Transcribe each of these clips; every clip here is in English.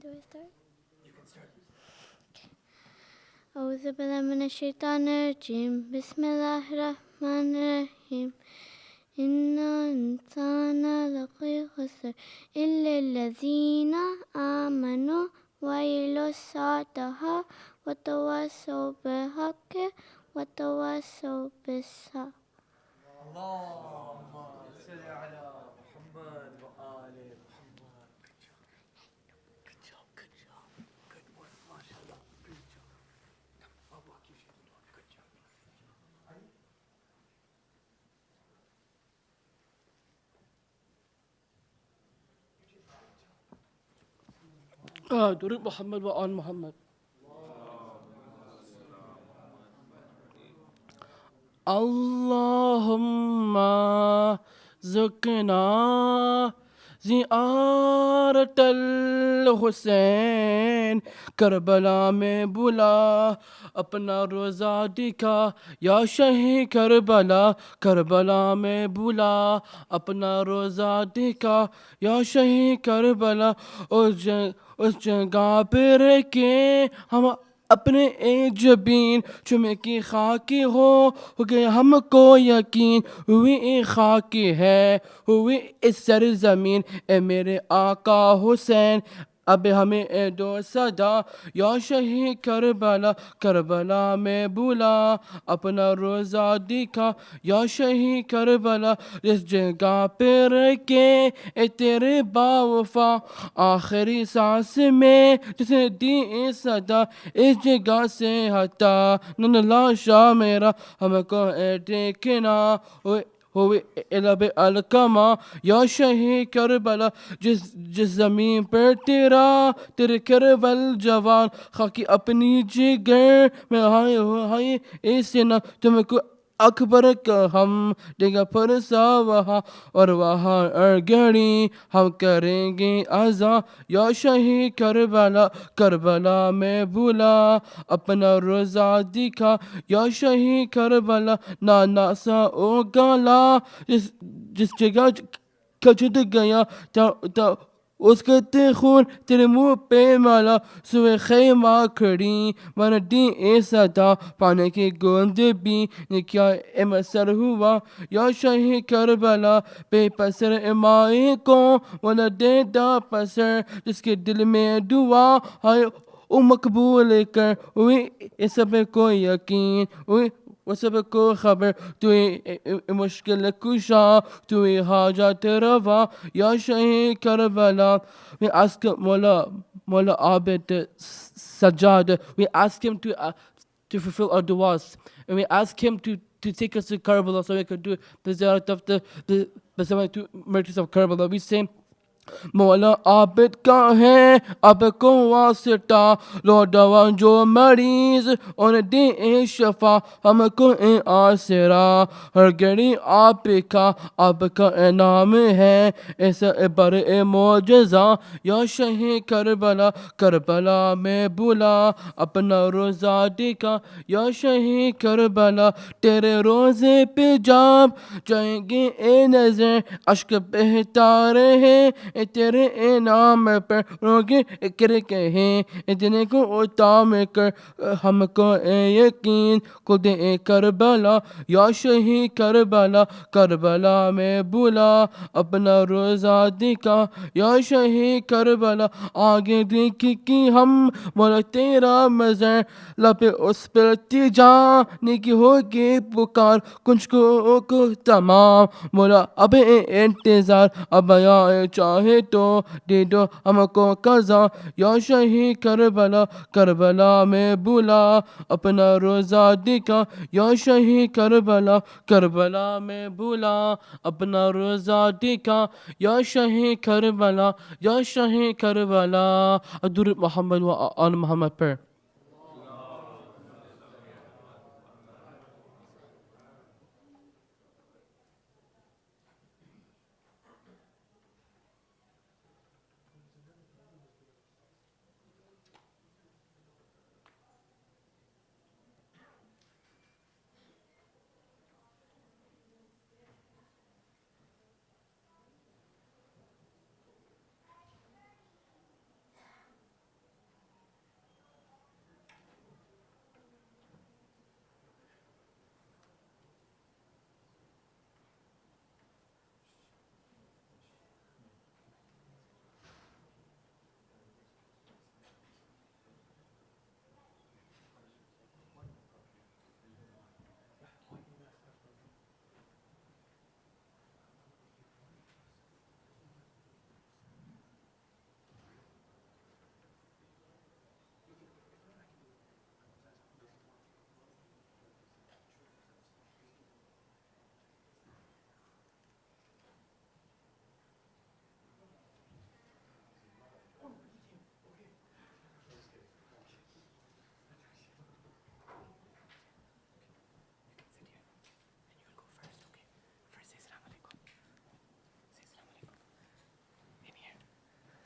Do I start? You can start. أعوذ بالله من الشيطان الرجيم بسم الله الرحمن الرحيم إن الإنسان لفي خسر إلا الذين آمنوا وعملوا الصالحات وتواصوا بالحق وتواصوا بالصبر. اللهم صل على محمد وآل محمد. Good job. Good work, mashallah. Good job. Good job. درود محمد وآل محمد. اللهم ذکرنا زیارت الحسین کربلا میں بلا اپنا روزہ دکھا یا شہید کربلا کربلا میں بلا اپنا روزہ دکھا یا شہید کربلا اس جگہ پہ رہ کے ہم اپنے جبین چمے کی خاکی ہو گئے ہم کو یقین ہوئی خاکی ہے ہوئی اس سرزمین اے میرے آقا حسین اب ہمیں دو صدا یا شہید کربلا کربلا میں بلا اپنا روزہ دکھا یا شہید کربلا جس جگہ پہ رہ کے اے تیرے باوفا آخری سانس میں جس نے دی صدا اس جگہ سے ہٹا نن لاشا میرا ہم کو دیکھنا ہوئے علب الکما یا شہید کربلا جس زمین پر تیرے کربل جوان خاکی اپنی جگر میں ہائے ایسے نہ تم کو اکبر کا ہم دیگا پرسا وہاں اور وہاں ارگڑی ہم کریں گے عزا یا شہید کربلا کربلا میں بلا اپنا روزہ دکھا یا شہید کربلا نانا سا او گالا جس جگہ کچھ گیا اس کے خون تیرے منہ پہ مالا سوئے خیمہ کھڑی من دی صدا پانے کی گوند بھی کیا مسر ہوا یا شہید کربلا بے پسر مائی کو والا دے دا پسر جس کے دل میں دعا ہے او مقبول کر ہوئی اس سب کو یقین ہوئی وہ سب کو خبر تو مشکل کشا تو حاجت روا یا شہید Karbala. We ask Mola Abed Sajjad, we ask him to fulfill our du'as, and we ask him to take us to Karbala so we can do the ziyarat of the 72 martyrs of Karbala. We say مولا عابد کا ہے اب کو واسطہ لو دوا جو مریض ان دے شفا ہم کو آسرا ہر گھڑی آپ کا آپ کا نام ہے ایسا بر معجزہ یا شہید کربلا کربلا میں بلا اپنا روزہ دکھا یا شہید کربلا تیرے روزے پہ جاب جائیں گے اے نظر اشک بہتا رہے تیرے نام پر روگے اکر کہیں اتنے کو اتام کر ہم کو یقین خود کربلا یا شہید کربلا کربلا میں بلا اپنا روزہ دکھا یا شہید کربلا آگے دیکھی کہ ہم مولا تیرا مزر لپے اس پر تجانے کی ہوگی پکار کچھ کو تمام مولا اب انتظار اب یا چاہے تو دے دو ہم کو قضا یا شہید کربلا کربلا میں بلا اپنا روزہ دکھا یا شہید کربلا کربلا میں بلا اپنا روزہ دکھا یا شہید کربلا یا شہید کربلا. درود محمد و آل محمد پر.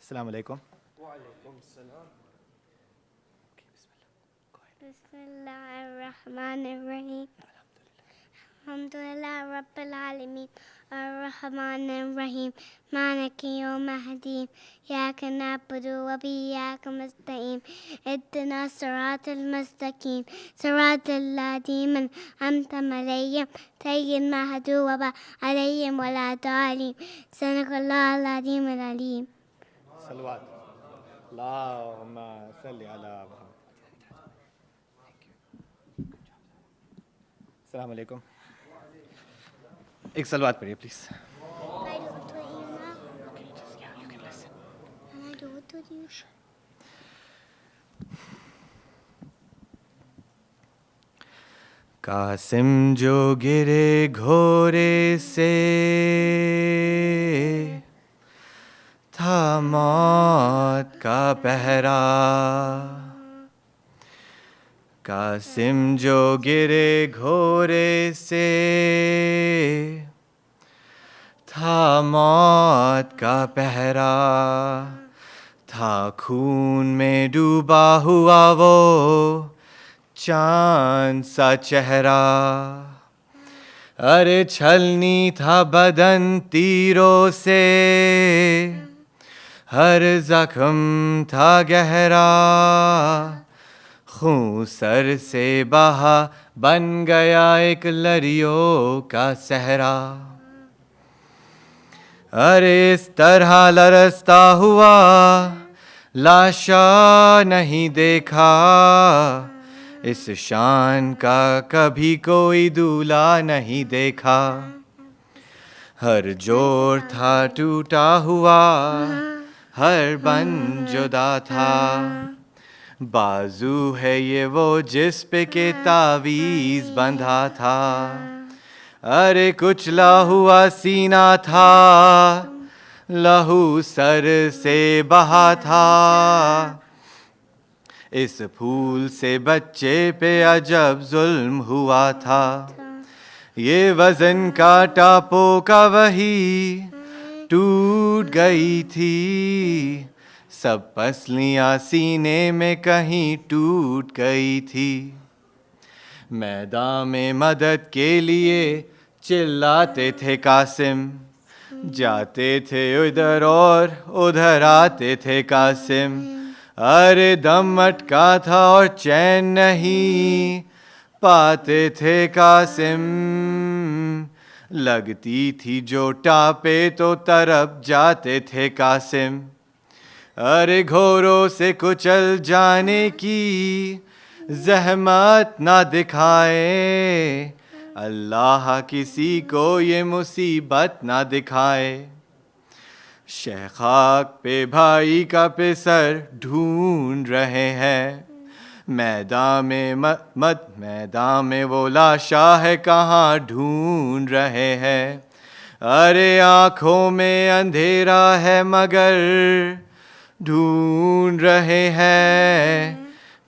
السلام علیکم. بسم اللہ الرحمن الرحیم الحمد للہ رب العالمین الرحمن الرحیم مالک یوم الدین ایاک نعبد وإیاک نستعین اهدنا الصراط المستقیم صراط الذین أنعمت علیہم غیر المغضوب علیہم ولا الضالین صدق اللہ العظیم العلیم. صلوات. اللہم صلی علی محمد. السلام علیکم. ایک صلوات پڑھیے پلیز. قاسم جو گرے گھوڑے سے تھا موت کا پہرا. قاسم جو گرے گھوڑے سے تھا موت کا پہرا. تھا خون میں ڈوبا ہوا وہ چاند سا چہرہ. ارے چھلنی تھا بدن تیروں سے ہر زخم تھا گہرا. خون سر سے بہا بن گیا ایک لریوں کا صحرا. ارے اس طرح لرزتا ہوا لاشا نہیں دیکھا. اس شان کا کبھی کوئی دولہا نہیں دیکھا. ہر جوڑ تھا ٹوٹا ہوا ہر بن جدا تھا. بازو ہے یہ وہ جس پہ کہ تعویذ بندھا تھا. ارے کچلا ہوا سینہ تھا لہو سر سے بہا تھا. اس پھول سے بچے پہ عجب ظلم ہوا تھا. یہ وزن کا ٹاپو کا وہی ٹوٹ گئی تھی. سب پسلیاں سینے میں کہیں ٹوٹ گئی تھی. میدان میں مدد کے لیے چلاتے تھے قاسم. جاتے تھے ادھر اور ادھر آتے تھے قاسم. ارے دم اٹکا تھا اور چین نہیں پاتے تھے قاسم. لگتی تھی جو ٹاپے تو طرف جاتے تھے قاسم. ارے گھوڑوں سے کچل جانے کی زحمت نہ دکھائے. اللہ کسی کو یہ مصیبت نہ دکھائے. شیخاک پہ بھائی کا پسر ڈھونڈ رہے ہیں. میدان میں وہ لاشا ہے کہاں ڈھونڈ رہے ہیں. ارے آنکھوں میں اندھیرا ہے مگر ڈھونڈ رہے ہیں.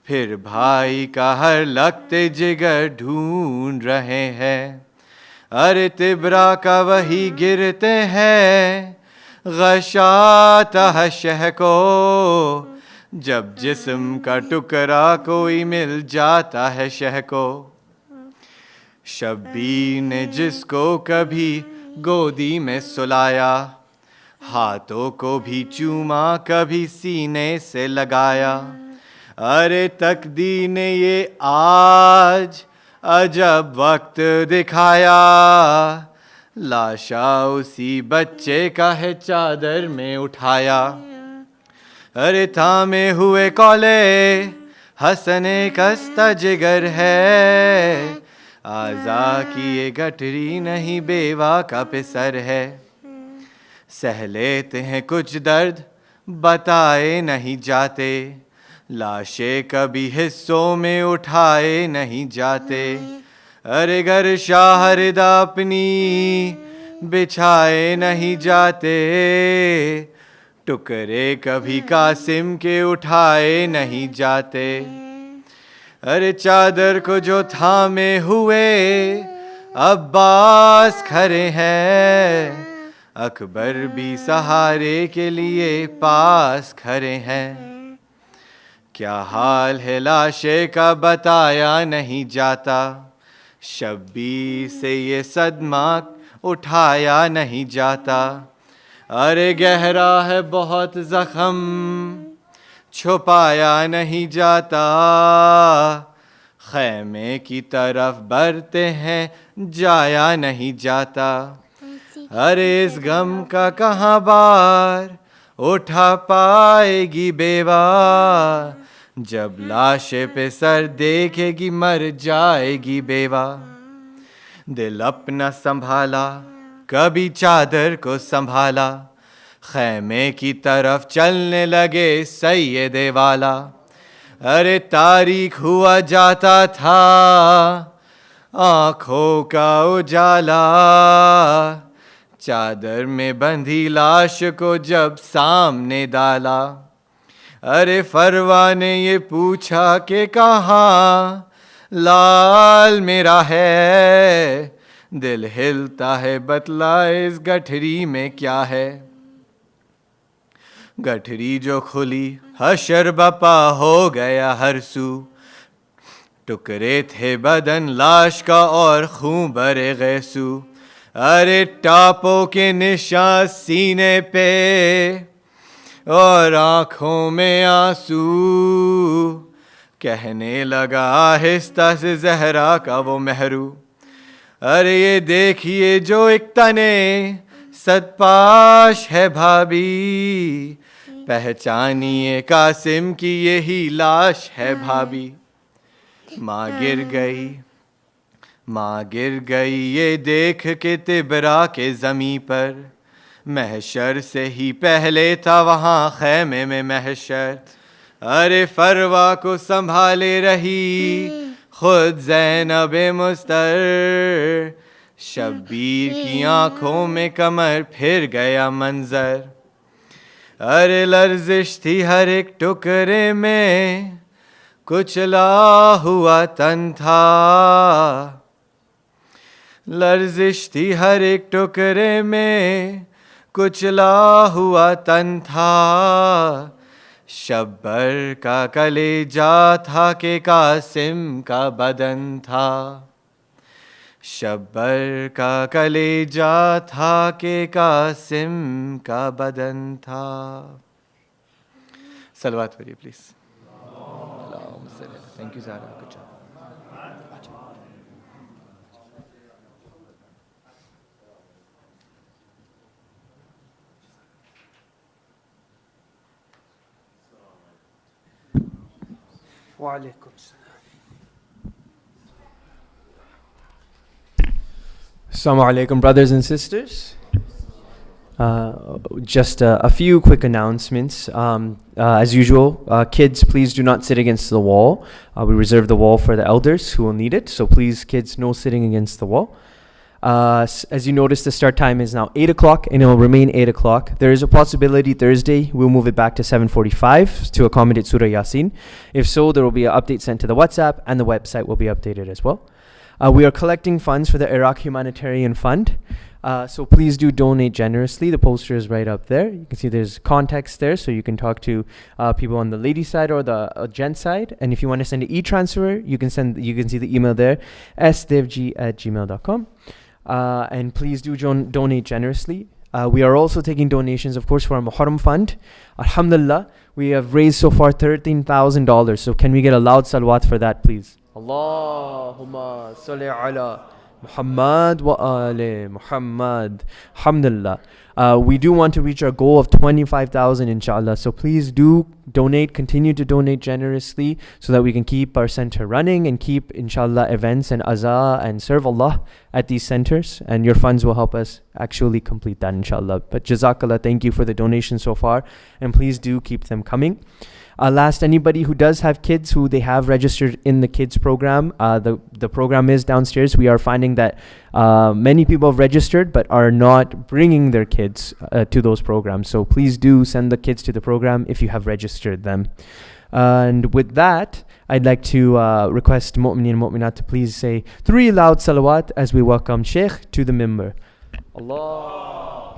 پھر بھائی کا ہر لگتے جگر ڈھونڈ رہے ہیں. ارے تبرا کا وہی گرتے ہیں غشاتا ہے شہ کو. جب جسم کا ٹکڑا کوئی مل جاتا ہے شہ کو. شبیر نے جس کو کبھی گودی میں سلایا ہاتھوں کو بھی چوما کبھی سینے سے لگایا. ارے تقدیر نے یہ آج عجب وقت دکھایا. لاشا اسی بچے کا ہے چادر میں اٹھایا. ارے تھامے ہوئے کولے حسن کستہ جگر ہے. آزا کی یہ گٹری نہیں بیوہ کا پسر ہے. سہ لیتے ہیں کچھ درد بتائے نہیں جاتے. لاشیں کبھی حصوں میں اٹھائے نہیں جاتے. ارے گر شاہردہ اپنی بچھائے نہیں جاتے. ٹکڑے کبھی قاسم کے اٹھائے نہیں جاتے. ارے چادر کو جو تھامے ہوئے عباس کھڑے ہیں. اکبر بھی سہارے کے لیے پاس کھڑے ہیں. کیا حال ہے لاشے کا بتایا نہیں جاتا, شبیر سے یہ صدمہ اٹھایا نہیں جاتا. ارے گہرا ہے بہت زخم چھپایا نہیں جاتا, خیمے کی طرف بڑھتے ہیں جایا نہیں جاتا. ارے اس غم کا کہاں بار اٹھا پائے گی بیوہ, جب لاشے پہ سر دیکھے گی مر جائے گی بیوہ. دل اپنا سنبھالا کبھی چادر کو سنبھالا, خیمے کی طرف چلنے لگے سید والا. ارے تاریک ہوا جاتا تھا آنکھوں کا اجالا, چادر میں بندھی لاش کو جب سامنے ڈالا. ارے فروا نے یہ پوچھا کہ کہاں لال میرا ہے, دل ہلتا ہے بتلا اس گٹھری میں کیا ہے. گٹھری جو کھلی حشر بپا ہو گیا ہر سو, ٹکڑے تھے بدن لاش کا اور خون برے گیسو. ارے ٹاپوں کے نشان سینے پہ اور آنکھوں میں آنسو, کہنے لگا آہستہ سے زہرا کا وہ مہرو. ارے یہ دیکھیے جو ایک تنے صدپاش ہے بھابھی, پہچانیے قاسم کی یہی لاش ہے بھابھی. ماں گر گئی یہ دیکھ کے تبرا کے زمیں پر, محشر سے ہی پہلے تھا وہاں خیمے میں محشر. ارے فروا کو سنبھالے رہی خود زینب مستر, شبیر کی آنکھوں میں کمر پھر گیا منظر. ارے لرزش تھی ہر ایک ٹکڑے میں کچلا ہوا تن تھا, لرزش تھی ہر ایک ٹکڑے میں کچلا ہوا تن تھا. شبر کا کلیجہ تھا کہ قاسم کا بدن تھا, شبر کا کلیجہ تھا کہ قاسم کا بدن تھا. صلوات پڑھیے please. Thank you Zara, good job. وعلیکم السلام. Assalamu alaikum, brothers and sisters. Just a few quick announcements. As usual, kids, please do not sit against the wall. We reserve the wall for the elders who will need it. So please, kids, no sitting against the wall. As you notice, the start time is now 8 o'clock and it will remain 8 o'clock. There is a possibility Thursday we'll move it back to 7:45 to accommodate Surah Yasin. If so, there will be an update sent to the WhatsApp and the website will be updated as well. We are collecting funds for the Iraq Humanitarian Fund. So please do donate generously. The poster is right up there. You can see there's context there, so you can talk to people on the lady side or the gent side. And if you want to send an e-transfer, you can see the email there, sdevg@gmail.com. And please do donate generously. We are also taking donations, of course, for our Muharram Fund. Alhamdulillah, we have raised so far $13,000. So can we get a loud salawat for that, please? Allahumma salli ala Muhammad wa ali Muhammad. Alhamdulillah. We do want to reach our goal of 25,000 inshallah. So please do donate, continue to donate generously so that we can keep our center running and keep inshallah events and azaa and serve Allah at these centers. And your funds will help us actually complete that inshallah. But jazakallah, thank you for the donation so far. And please do keep them coming. Last, anybody who does have kids who they have registered in the kids program, the program is downstairs. We are finding that many people have registered but are not bringing their kids to those programs. So please do send the kids to the program if you have registered them. And with that, I'd like to request Mu'mineen and Mu'minat to please say 3 loud salawat as we welcome Shaykh to the mimbar. Allah.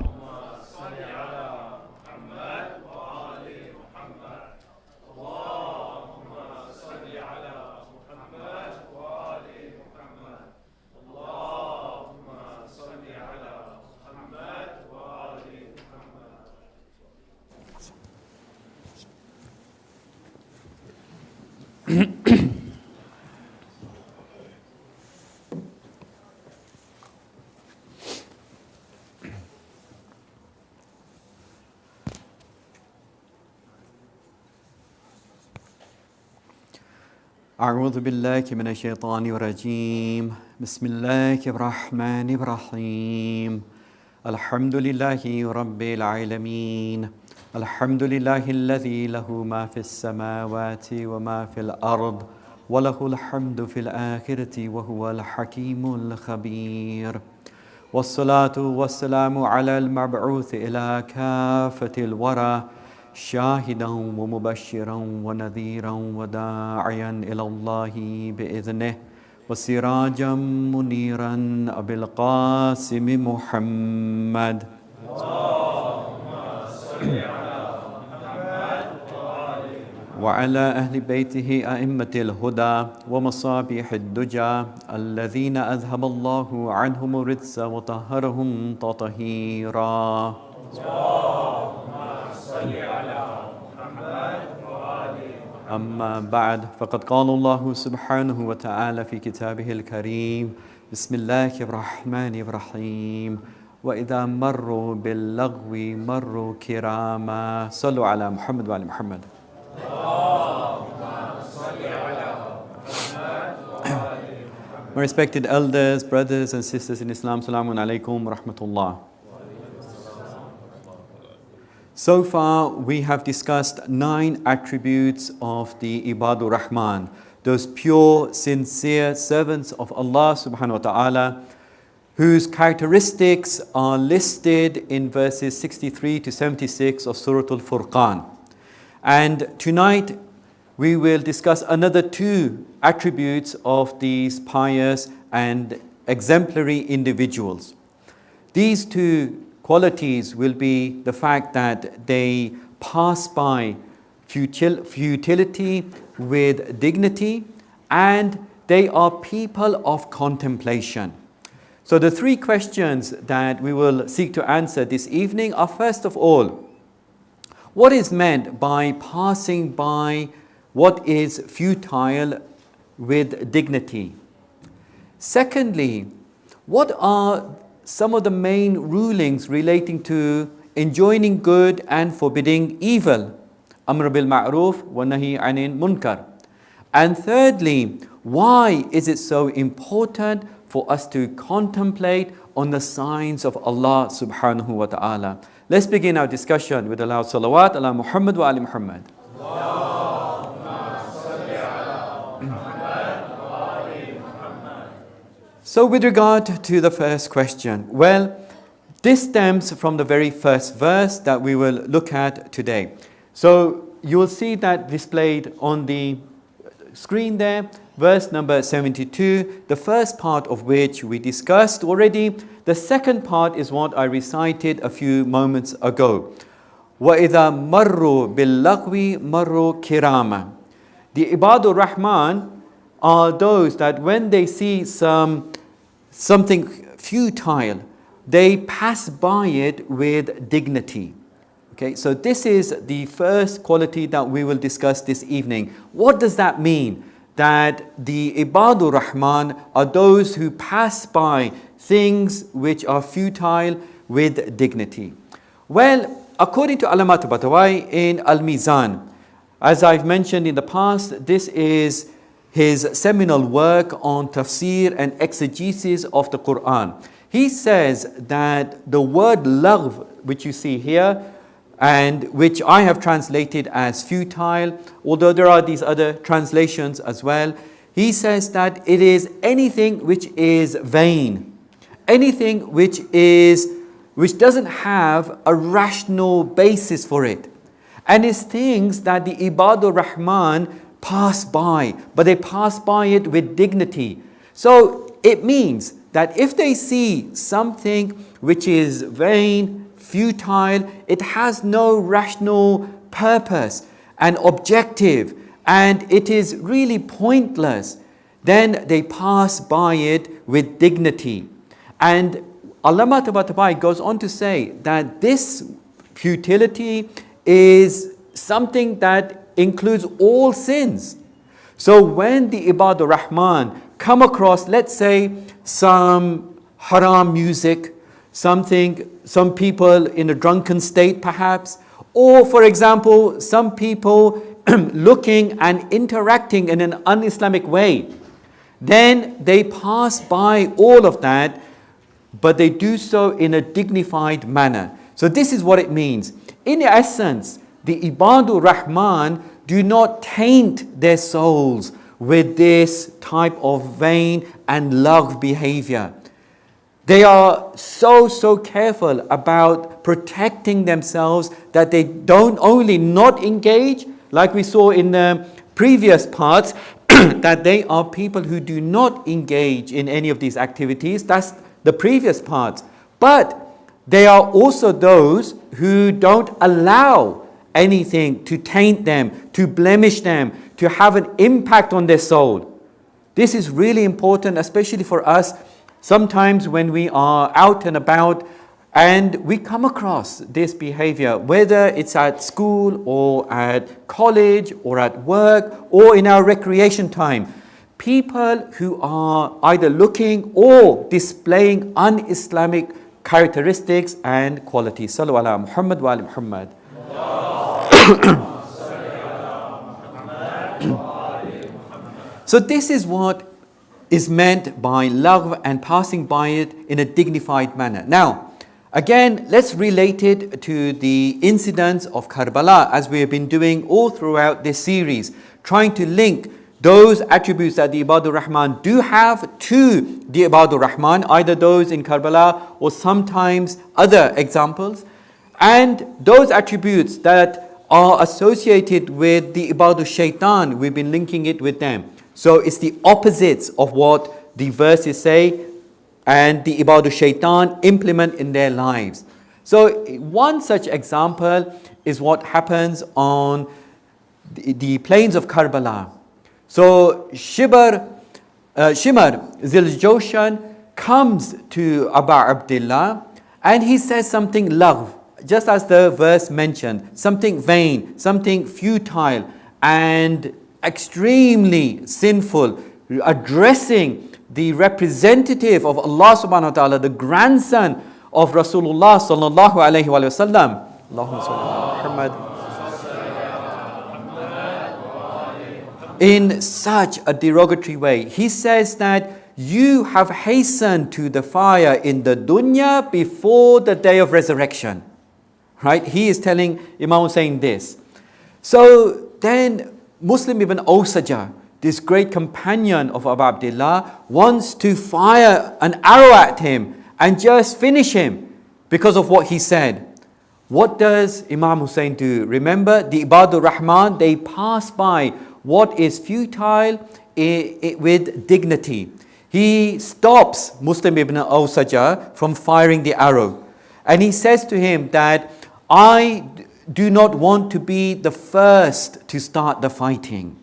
أعوذ بالله من الشيطان الرجيم بسم الله الرحمن الرحيم الحمد لله رب العالمين الحمد لله الذي له ما في السماوات وما في الأرض وله الحمد في الآخرة وهو الحكيم الخبير والصلاة والسلام على المبعوث إلى كافة الورى شاهدا ومبشرا ونذيرا وداعيا إلى الله بإذنه وسراجا منيرا أبي القاسم محمد وعلى أهل بيته أئمة الهدى ومصابيح الدجى الذين أذهب الله عنهم الرجس وطهرهم تطهيرا أما بعد فقد قال الله سبحانه وتعالى في كتابه الكريم بسم الله الرحمن الرحيم وإذا مروا باللغو مروا كراما صلوا على محمد وعلى محمد. My respected elders, brothers and sisters in Islam, Assalamu alaikum wa rahmatullah. So far, we have discussed 9 attributes of the Ibadur Rahman, those pure, sincere servants of Allah subhanahu wa ta'ala, whose characteristics are listed in verses 63 to 76 of Surah Al-Furqan. And tonight, we will discuss another 2 attributes of these pious and exemplary individuals. These 2 qualities will be the fact that they pass by futility with dignity, and they are people of contemplation. So the 3 questions that we will seek to answer this evening are, first of all, what is meant by passing by what is futile with dignity? Secondly, what are some of the main rulings relating to enjoining good and forbidding evil? Amr bil ma'roof wa nahi anil munkar. And thirdly, why is it so important for us to contemplate on the signs of Allah subhanahu wa ta'ala? Let's begin our discussion with a loud salawat ala Muhammad wa ali Muhammad. So with regard to the first question, well, this stems from the very first verse that we will look at today. So you will see that displayed on the screen there, verse number 72, the first part of which we discussed already. The second part is what I recited a few moments ago. وَإِذَا مَرُّوا بِاللَّغْوِ مَرُّوا كِرَامًا. The Ibadur Rahman are those that when they see something futile, they pass by it with dignity. Okay, so this is the first quality that we will discuss this evening. What does that mean? That the Ibadur Rahman are those who pass by things which are futile with dignity. Well, according to Allama Tabatabai in Al-Mizan, as I've mentioned in the past, this is his seminal work on tafsir and exegesis of the Quran. He says that the word lagh, which you see here, and which I have translated as futile, although there are these other translations as well, he says that it is anything which is vain, anything which doesn't have a rational basis for it, and it's things that the Ibadur Rahman pass by, but they pass by it with dignity. So it means that if they see something which is vain, futile, it has no rational purpose and objective, and it is really pointless, then they pass by it with dignity. And Allama Tabatabai goes on to say that this futility is something that includes all sins. So when the Ibadur Rahman come across, let's say, some haram music, some people in a drunken state perhaps, or for example, some people looking and interacting in an un-Islamic way, then they pass by all of that, but they do so in a dignified manner. So this is what it means. In essence, the Ibadur Rahman do not taint their souls with this type of vain and love behavior. They are so careful about protecting themselves that they don't only not engage, like we saw in the previous parts, that they are people who do not engage in any of these activities. That's the previous parts. But they are also those who don't allow anything to taint them, to blemish them, to have an impact on their soul. This is really important, especially for us. Sometimes when we are out and about and we come across this behavior, whether it's at school or at college or at work or in our recreation time, people who are either looking or displaying un-Islamic characteristics and qualities. Sallu ala Muhammad wa ali Muhammad. So this is what is meant by lagh and passing by it in a dignified manner. Now, again, let's relate it to the incidents of Karbala, as we have been doing all throughout this series, trying to link those attributes that the Ibadur Rahman do have to the Ibadur Rahman, either those in Karbala or sometimes other examples, and those attributes that are associated with the Ibadur Shaitan, we've been linking it with them. So it's the opposites of what the verses say and the Ibadur Shaitan implement in their lives. So one such example is what happens on the plains of Karbala. So Shimar Ziljoshan comes to Abu Abdullah and he says something lagh, just as the verse mentioned, something vain, something futile and extremely sinful, addressing the representative of Allah subhanahu wa ta'ala, the grandson of Rasulullah sallallahu alayhi wa sallam. Allahumma salli ala Muhammad. In such a derogatory way. He says that you have hastened to the fire in the dunya before the day of resurrection. Right? He is telling Imam Hussain this. So then Muslim ibn Awsaja, this great companion of Abu Abdullah, wants to fire an arrow at him and just finish him because of what he said. What does Imam Hussain do? Remember, the Ibadur Rahman, they pass by what is futile with dignity. He stops Muslim ibn Awsaja from firing the arrow. And he says to him that, I do not want to be the first to start the fighting.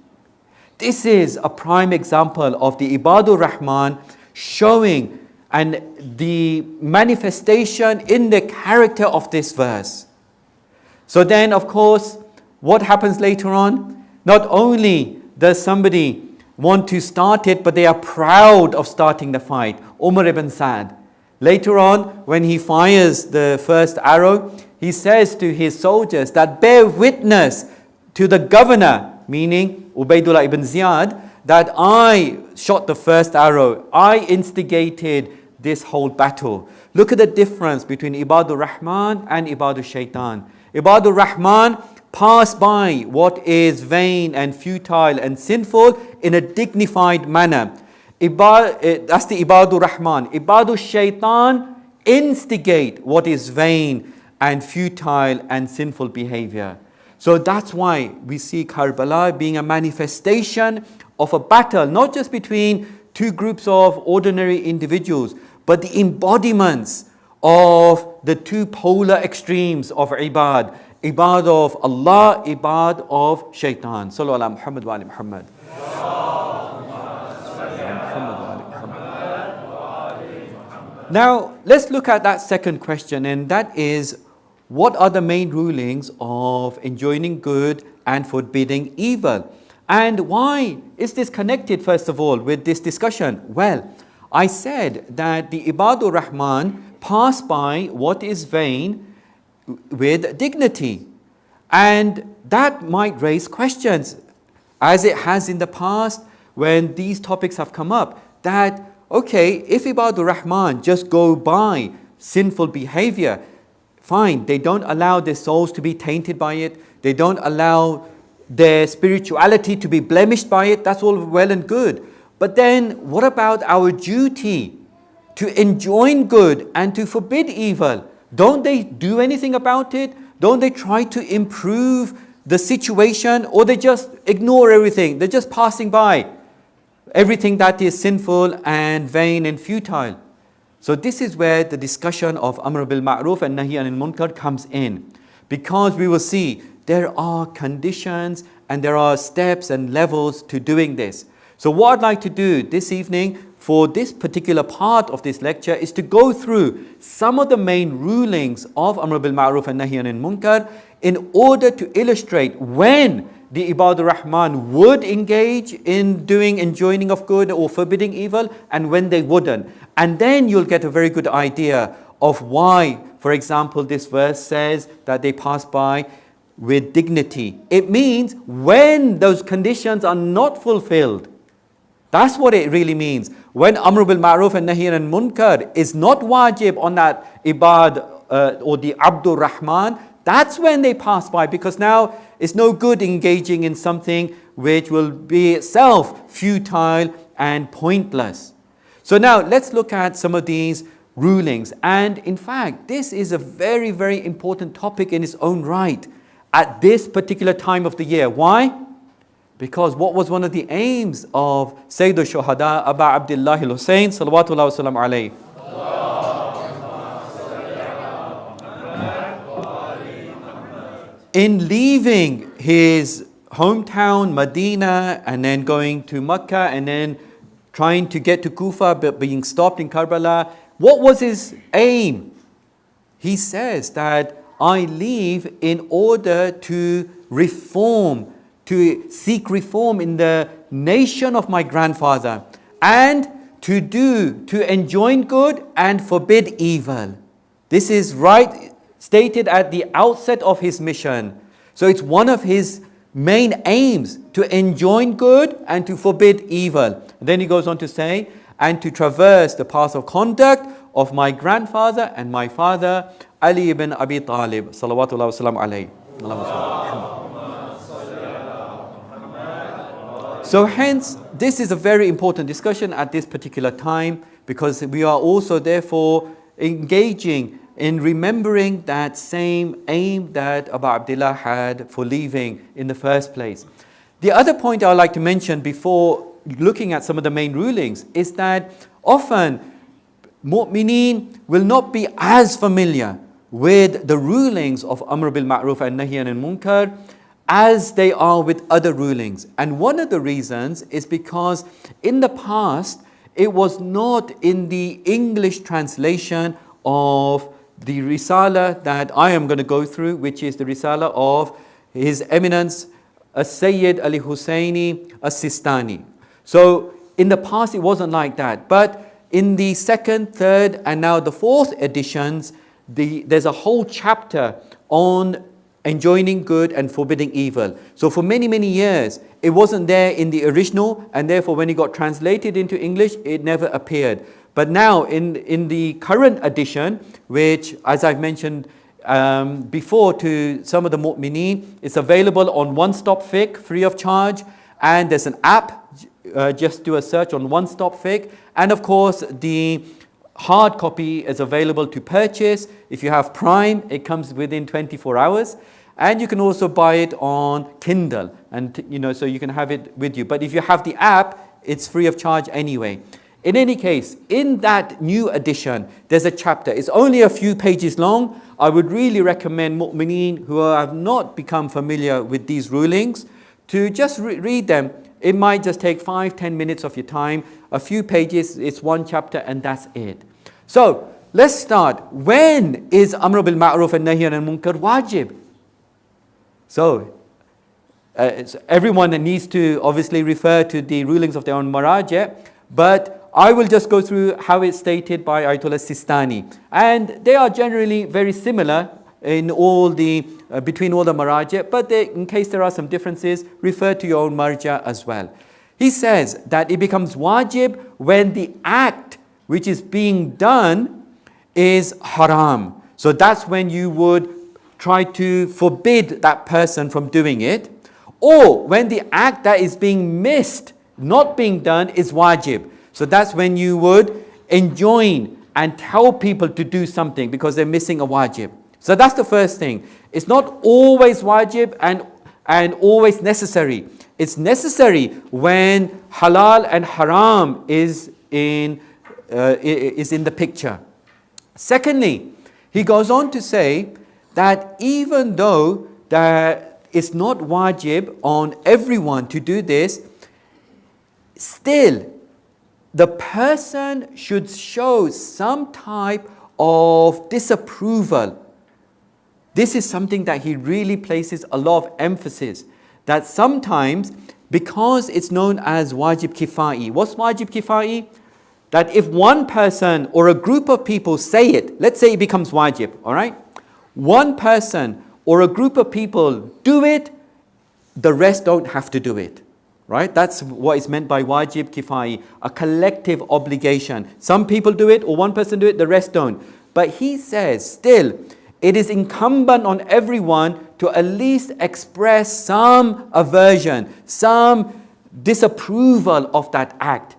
This is a prime example of the Ibadur Rahman showing and the manifestation in the character of this verse. So then, of course, what happens later on? Not only does somebody want to start it, but they are proud of starting the fight. Umar ibn Sa'd. Later on, when he fires the first arrow, he says to his soldiers that bear witness to the governor, meaning Ubaidullah ibn Ziyad, that I shot the first arrow. I instigated this whole battle. Look at the difference between Ibadur Rahman and Ibadur Shaitan. Ibadur Rahman pass by what is vain and futile and sinful in a dignified manner. That's the Ibadur Rahman. Ibadur Shaitan instigate what is vain and futile and sinful behavior. So that's why we see Karbala being a manifestation of a battle, not just between two groups of ordinary individuals, but the embodiments of the two polar extremes of ibad. Ibad of Allah, ibad of Shaitan. Sallu ala Muhammad wa ali Muhammad. Now, let's look at that second question, and that is, what are the main rulings of enjoining good and forbidding evil? And why is this connected, first of all, with this discussion? Well, I said that the Ibadur Rahman pass by what is vain with dignity. And that might raise questions, as it has in the past when these topics have come up, that, okay, if Ibadur Rahman just go by sinful behavior, fine, they don't allow their souls to be tainted by it, they don't allow their spirituality to be blemished by it, that's all well and good. But then what about our duty to enjoin good and to forbid evil? Don't they do anything about it? Don't they try to improve the situation, or they just ignore everything? They're just passing by everything that is sinful and vain and futile. So this is where the discussion of Amr bil Ma'ruf and Nahi anil Munkar comes in. Because we will see there are conditions and there are steps and levels to doing this. So what I'd like to do this evening for this particular part of this lecture is to go through some of the main rulings of Amr bil Ma'ruf and Nahi anil Munkar in order to illustrate when the Ibadur Rahman would engage in doing enjoining of good or forbidding evil and when they wouldn't. And then you'll get a very good idea of why, for example, this verse says that they pass by with dignity. It means when those conditions are not fulfilled. That's what it really means. When Amr bil Ma'ruf and Nahi anil Munkar is not wajib on that Ibad or the Abdur Rahman, that's when they pass by, because now it's no good engaging in something which will be itself futile and pointless. So now let's look at some of these rulings. And in fact, this is a very, very important topic in its own right at this particular time of the year. Why? Because what was one of the aims of Sayyid al-Shuhada, Aba Abdullah al-Hussein, salawatullah wa salam alayhi. In leaving his hometown, Medina, and then going to Mecca, and then trying to get to Kufa, but being stopped in Karbala, what was his aim? He says that I leave in order to reform, to seek reform in the nation of my grandfather, and to enjoin good and forbid evil. This is right stated at the outset of his mission. So it's one of his main aims to enjoin good and to forbid evil. And then he goes on to say, and to traverse the path of conduct of my grandfather and my father, Ali ibn Abi Talib, salawatullah wa salam alayhi. So hence, this is a very important discussion at this particular time, because we are also therefore engaging in remembering that same aim that Abu Abdullah had for leaving in the first place. The other point I would like to mention before looking at some of the main rulings is that often mu'mineen will not be as familiar with the rulings of Amr bil Ma'ruf and Nahi anil Munkar as they are with other rulings. And one of the reasons is because in the past it was not in the English translation of the Risala that I am going to go through, which is the Risala of His Eminence As-Sayyid Ali Husseini As-Sistani. So in the past it wasn't like that, but in the second, third and now the fourth editions, there's a whole chapter on enjoining good and forbidding evil. So for many, many years it wasn't there in the original, and therefore when it got translated into English it never appeared. But now in the current edition, which as I've mentioned before to some of the mu'mineen, it's available on One Stop Fiqh free of charge, and there's an app, just do a search on One Stop Fiqh, and of course the hard copy is available to purchase. If you have Prime, it comes within 24 hours, and you can also buy it on Kindle, and so you can have it with you. But if you have the app, it's free of charge anyway. In any case, in that new edition, there's a chapter. It's only a few pages long. I would really recommend mu'mineen who have not become familiar with these rulings to just read them. It might just take 5-10 minutes of your time. A few pages, it's one chapter, and that's it. So, let's start. When is Amr bil Ma'ruf and Nahi anil Munkar wajib? So, everyone needs to obviously refer to the rulings of their own maraja', but I will just go through how it's stated by Ayatollah Sistani. And they are generally very similar in all the between all the maraja, but in case there are some differences, refer to your own marja as well. He says that it becomes wajib when the act which is being done is haram. So that's when you would try to forbid that person from doing it. Or when the act that is being missed, not being done, is wajib. So that's when you would enjoin and tell people to do something because they're missing a wajib. So that's the first thing. It's not always wajib and always necessary. It's necessary when halal and haram is in the picture. Secondly, he goes on to say that even though that it's not wajib on everyone to do this, still the person should show some type of disapproval. This is something that he really places a lot of emphasis, that sometimes, because it's known as wajib kifai. What's wajib kifai? That if one person or a group of people say it, let's say it becomes wajib, all right? One person or a group of people do it, the rest don't have to do it, right? That's what is meant by wajib kifai, a collective obligation. Some people do it, or one person do it, the rest don't. But he says, still, it is incumbent on everyone to at least express some aversion, some disapproval of that act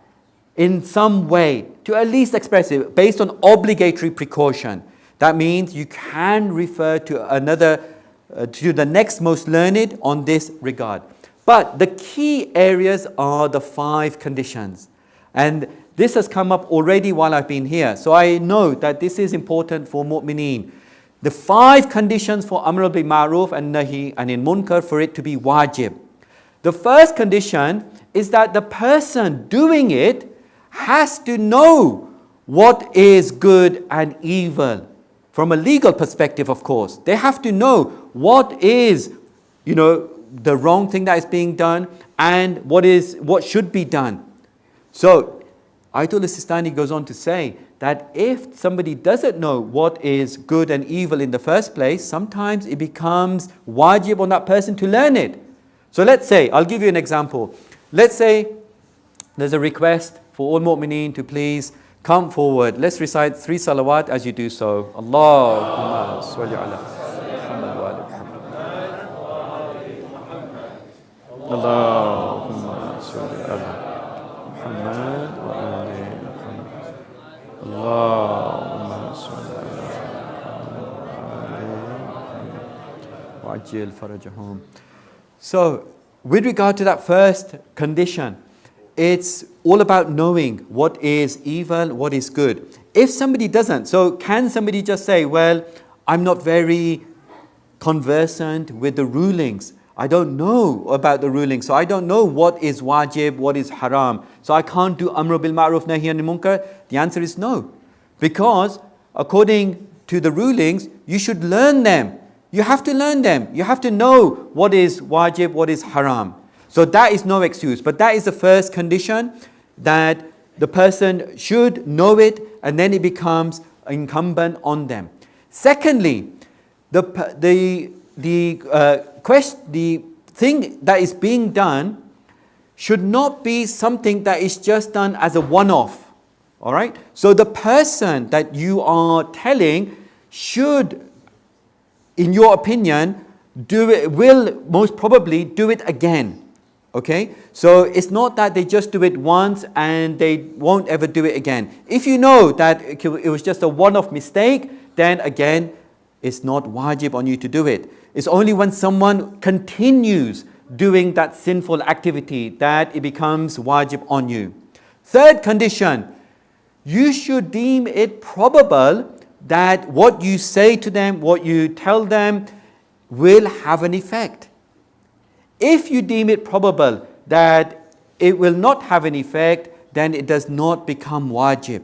in some way, to at least express it based on obligatory precaution. That means you can refer to to the next most learned on this regard. But the key areas are the 5 conditions. And this has come up already while I've been here. So I know that this is important for mu'mineen. The 5 conditions for Amr bil Ma'ruf and Nahi anil Munkar for it to be wajib. The first condition is that the person doing it has to know what is good and evil. From a legal perspective, of course. They have to know what is, the wrong thing that is being done and what should be done. So, Ayatollah Sistani goes on to say that if somebody doesn't know what is good and evil in the first place, sometimes it becomes wajib on that person to learn it. So let's say, I'll give you an example. Let's say there's a request for all mu'mineen to please come forward. Let's recite 3 salawat as you do so. Allahumma salli ala Muhammad wa ala Muhammad. Allahumma salli ala Muhammad wa ala Muhammad. Allahumma salli ala Muhammad wa ajil farajahum. So, with regard to that first condition, it's all about knowing what is evil, what is good. If somebody doesn't, so can somebody just say, well, I'm not very conversant with the rulings. I don't know about the rulings, so I don't know what is wajib, what is haram. So I can't do Amr bil Ma'ruf Nahi anil Munkar. The answer is no. Because according to the rulings, you should learn them. You have to learn them. You have to know what is wajib, what is haram. So that is no excuse. But that is the first condition, that the person should know it, and then it becomes incumbent on them. Secondly, the thing that is being done should not be something that is just done as a one-off. All right? So the person that you are telling should, in your opinion, will most probably do it again. Okay, so it's not that they just do it once and they won't ever do it again. If you know that it was just a one-off mistake, then again, it's not wajib on you to do it. It's only when someone continues doing that sinful activity that it becomes wajib on you. Third condition, you should deem it probable that what you say to them, what you tell them, will have an effect. If you deem it probable that it will not have an effect, then it does not become wajib.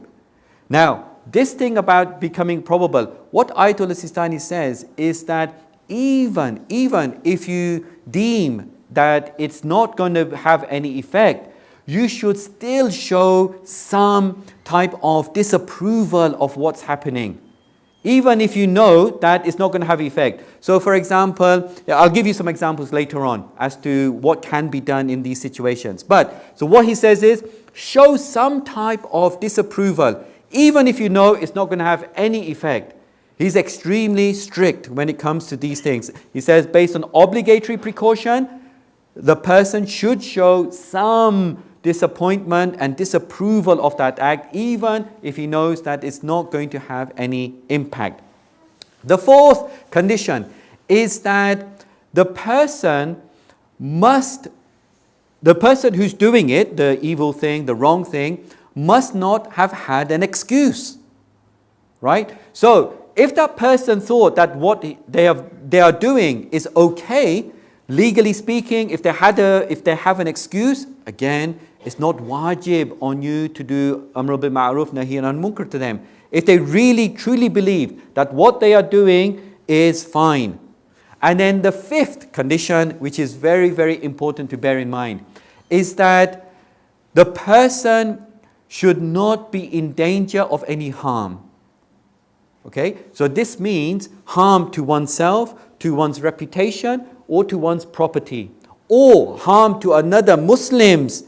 Now, this thing about becoming probable, what Ayatollah Sistani says is that even if you deem that it's not going to have any effect, you should still show some type of disapproval of what's happening. even if you know that it's not going to have effect. So for example, I'll give you some examples later on as to what can be done in these situations. But, so what he says is, show some type of disapproval, even if you know it's not going to have any effect. He's extremely strict when it comes to these things. He says, based on obligatory precaution, the person should show some disappointment and disapproval of that act, even if he knows that it's not going to have any impact. The fourth condition is that the person who's doing it, the evil thing, the wrong thing, must not have had an excuse. Right? So, if that person thought that what they are doing is okay, legally speaking, if they have an excuse, again, it's not wajib on you to do amr bil ma'ruf nahi anil munkar to them. If they really truly believe that what they are doing is fine. And then the fifth condition, which is very, very important to bear in mind, is that the person should not be in danger of any harm. Okay, so this means harm to oneself, to one's reputation, or to one's property, or harm to another Muslim's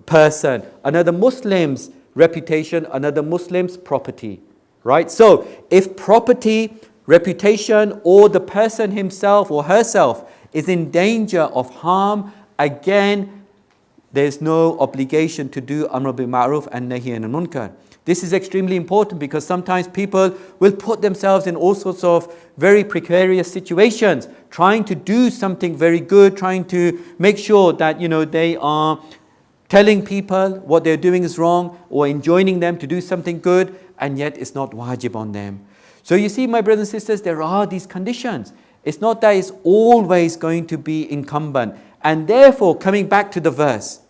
person, another Muslim's reputation, another Muslim's property. Right? So, if property, reputation, or the person himself or herself is in danger of harm, again, there's no obligation to do amr bil ma'ruf and nahi anil munkar. This is extremely important because sometimes people will put themselves in all sorts of very precarious situations, trying to do something very good, trying to make sure that they are telling people what they're doing is wrong or enjoining them to do something good, and yet it's not wajib on them. So you see, my brothers and sisters, there are these conditions. It's not that it's always going to be incumbent. And therefore, coming back to the verse,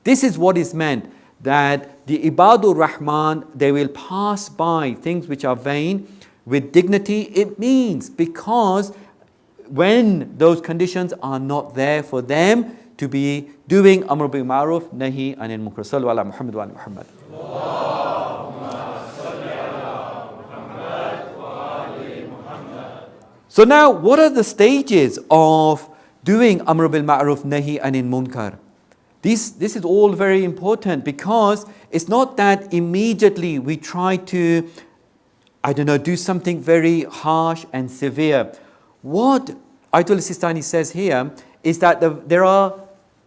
this is what is meant, that the Ibadur Rahman, they will pass by things which are vain with dignity. It means because when those conditions are not there for them to be doing Amr bil Ma'ruf, Nahi anil Munkar. Sallu ala Muhammad wa ala Muhammad. So now, what are the stages of doing Amr bil Ma'ruf, Nahi anil Munkar? This is all very important because it's not that immediately we try to, do something very harsh and severe. What Ayatollah Sistani says here is that there are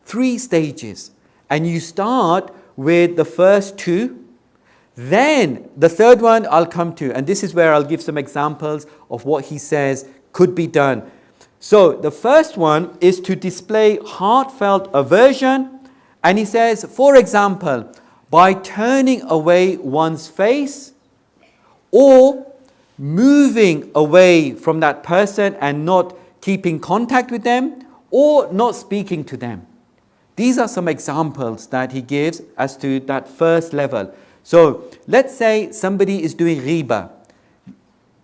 3 stages, and you start with the first 2, then the third one I'll come to, and this is where I'll give some examples of what he says could be done. So the first one is to display heartfelt aversion. And he says, for example, by turning away one's face or moving away from that person and not keeping contact with them or not speaking to them. These are some examples that he gives as to that first level. So let's say somebody is doing riba.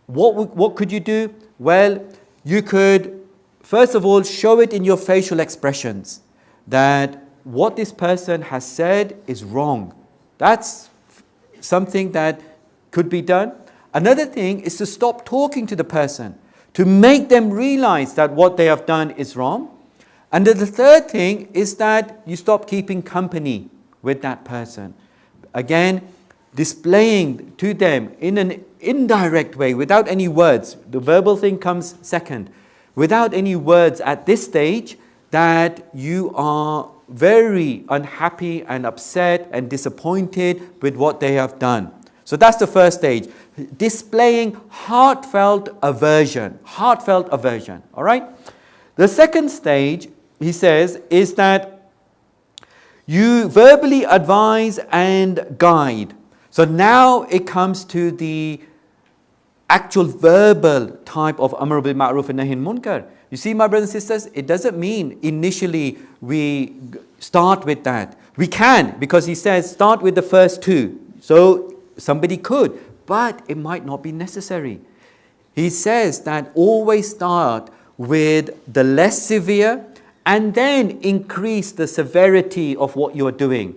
What could you do? Well, you could first of all show it in your facial expressions that what this person has said is wrong. That's something that could be done. Another thing is to stop talking to the person, to make them realize that what they have done is wrong. And then the third thing is that you stop keeping company with that person. Again, displaying to them in an indirect way, without any words. The verbal thing comes second. Without any words at this stage, that you are very unhappy and upset and disappointed with what they have done. So that's the first stage. Displaying heartfelt aversion. Heartfelt aversion. All right? The second stage, he says, is that you verbally advise and guide. So now it comes to the actual verbal type of Amr bil Ma'ruf and Nahi anil Munkar. You see, my brothers and sisters, it doesn't mean initially we start with that. We can, because he says start with the first 2. So somebody could, but it might not be necessary. He says that always start with the less severe and then increase the severity of what you're doing.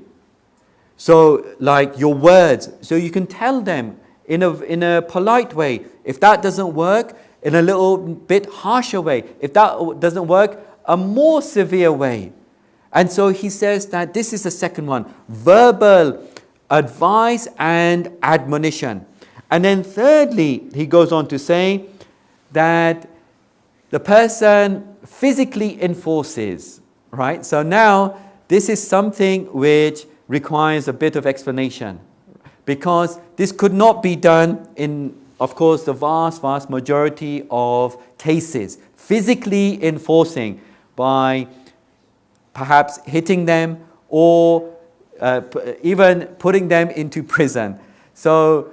So like your words, so you can tell them in a polite way. If that doesn't work, in a little bit harsher way. If that doesn't work, a more severe way. And so he says that this is the second one, verbal advice and admonition. And then thirdly, he goes on to say that the person physically enforces, right? So now this is something which requires a bit of explanation, because this could not be done in, of course, the vast majority of cases. Physically enforcing by perhaps hitting them or even putting them into prison. So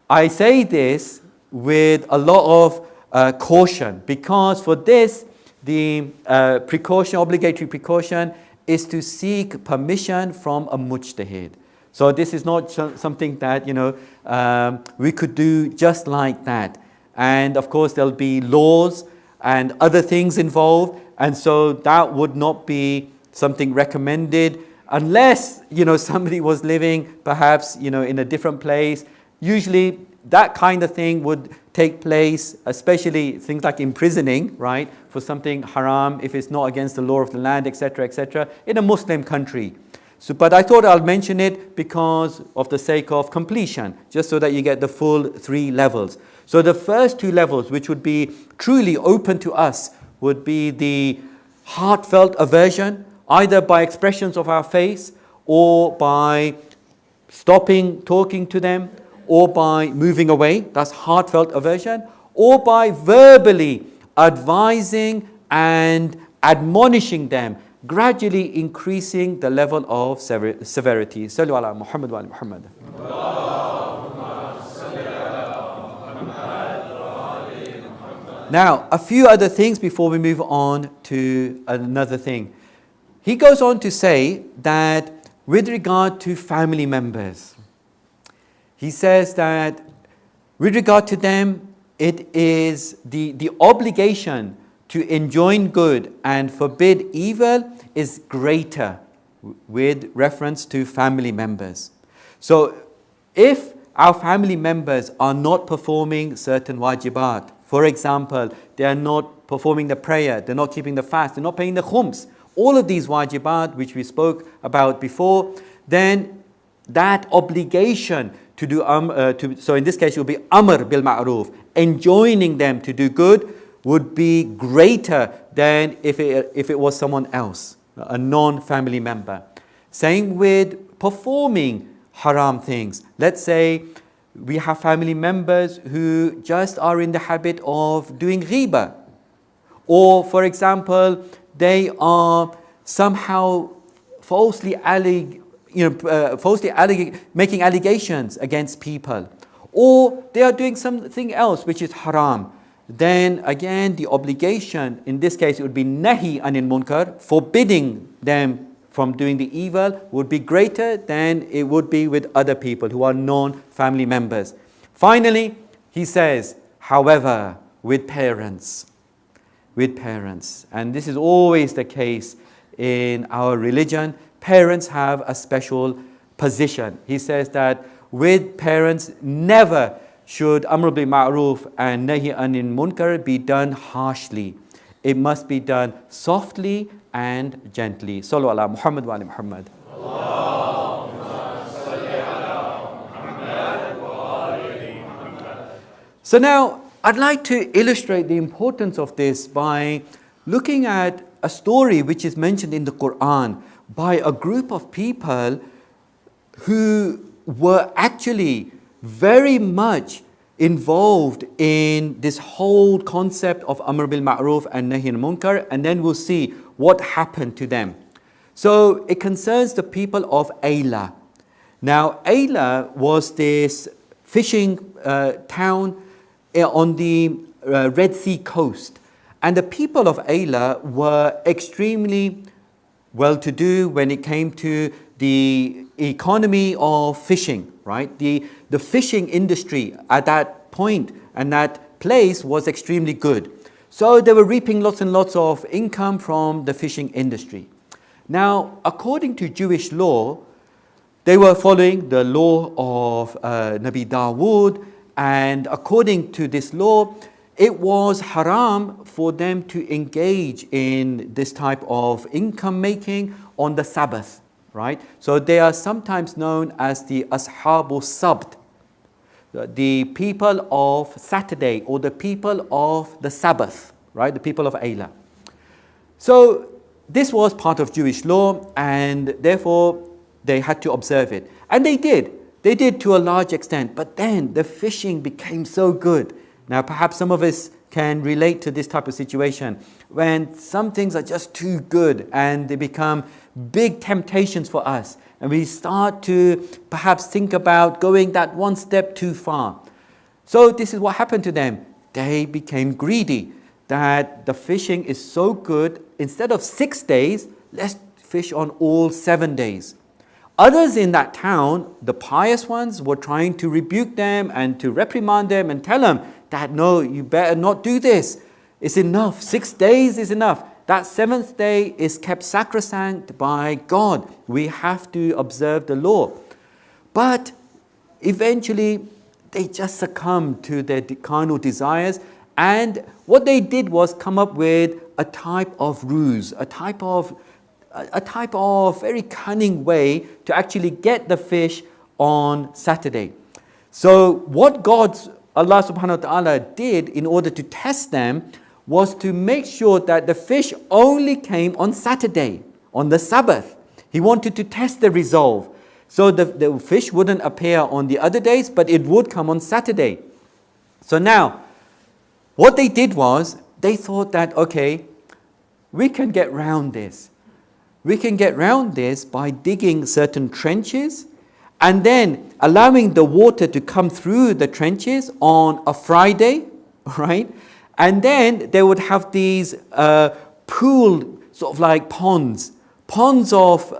I say this with a lot of caution, because for this, the obligatory precaution is to seek permission from a mujtahid. So this is not something that, we could do just like that. And of course, there'll be laws and other things involved. And so that would not be something recommended unless, somebody was living perhaps, in a different place. Usually that kind of thing would take place, especially things like imprisoning, right, for something haram, if it's not against the law of the land, etc., in a Muslim country. So, but I thought I'll mention it because of the sake of completion, just so that you get the full 3 levels. So the first 2 levels, which would be truly open to us, would be the heartfelt aversion, either by expressions of our face, or by stopping talking to them, or by moving away, that's heartfelt aversion, or by verbally advising and admonishing them, gradually increasing the level of severity. Sallu ala Muhammad wa ala Muhammad. Now, a few other things before we move on to another thing. He goes on to say that with regard to family members, he says that with regard to them, it is the obligation to enjoin good and forbid evil is greater with reference to family members. So if our family members are not performing certain wajibat, for example, they are not performing the prayer, they're not keeping the fast, they're not paying the khums, all of these wajibat which we spoke about before, then that obligation to do, so in this case it will be amr bil ma'ruf, enjoining them to do good, would be greater than if it was someone else, a non-family member. Same with performing haram things. Let's say we have family members who just are in the habit of doing ghibah, or for example, they are somehow falsely making allegations against people, or they are doing something else which is haram. Then again, the obligation, in this case it would be nahi anil munkar, forbidding them from doing the evil, would be greater than it would be with other people who are non-family members. Finally, he says, however, with parents, and this is always the case in our religion, parents have a special position. He says that with parents, never should amr bil ma'ruf and nahi anil munkar be done harshly. It must be done softly and gently. Sallu ala Muhammad wa ala Muhammad. So now I'd like to illustrate the importance of this by looking at a story which is mentioned in the Quran by a group of people who were actually very much involved in this whole concept of amr bil ma'ruf and nahi anil munkar, and then we'll see what happened to them. So it concerns the people of Ayla. Now Ayla was this fishing town on the Red Sea coast, and the people of Ayla were extremely well-to-do when it came to the economy of fishing, right? The fishing industry at that point and that place was extremely good. So they were reaping lots and lots of income from the fishing industry. Now, according to Jewish law, They were following the law of Nabi Dawood, and according to this law, it was haram for them to engage in this type of income making on the Sabbath, right? So they are sometimes known as the Ashabu Sabt, the people of Saturday, or the people of the Sabbath, right? The people of Ayla. So this was part of Jewish law, and therefore they had to observe it. And they did. They did to a large extent. But then the fishing became so good. Now perhaps some of us can relate to this type of situation when some things are just too good and they become big temptations for us. And we start to perhaps think about going that one step too far. So this is what happened to them. They became greedy, that the fishing is so good, instead of 6 days, let's fish on all 7 days. Others in that town, the pious ones, were trying to rebuke them and to reprimand them and tell them that, no, you better not do this. It's enough. 6 days is enough. That 7th day is kept sacrosanct by God. We have to observe the law. But eventually, they just succumbed to their carnal desires. And what they did was come up with a type of ruse, a type of very cunning way to actually get the fish on Saturday. So what Allah subhanahu wa ta'ala did in order to test them was to make sure that the fish only came on Saturday, on the Sabbath. He wanted to test the resolve. So the fish wouldn't appear on the other days, but it would come on Saturday. So now, what they did was, they thought that, okay, we can get round this. We can get round this by digging certain trenches and then allowing the water to come through the trenches on a Friday, right? And then they would have these pooled, sort of like ponds of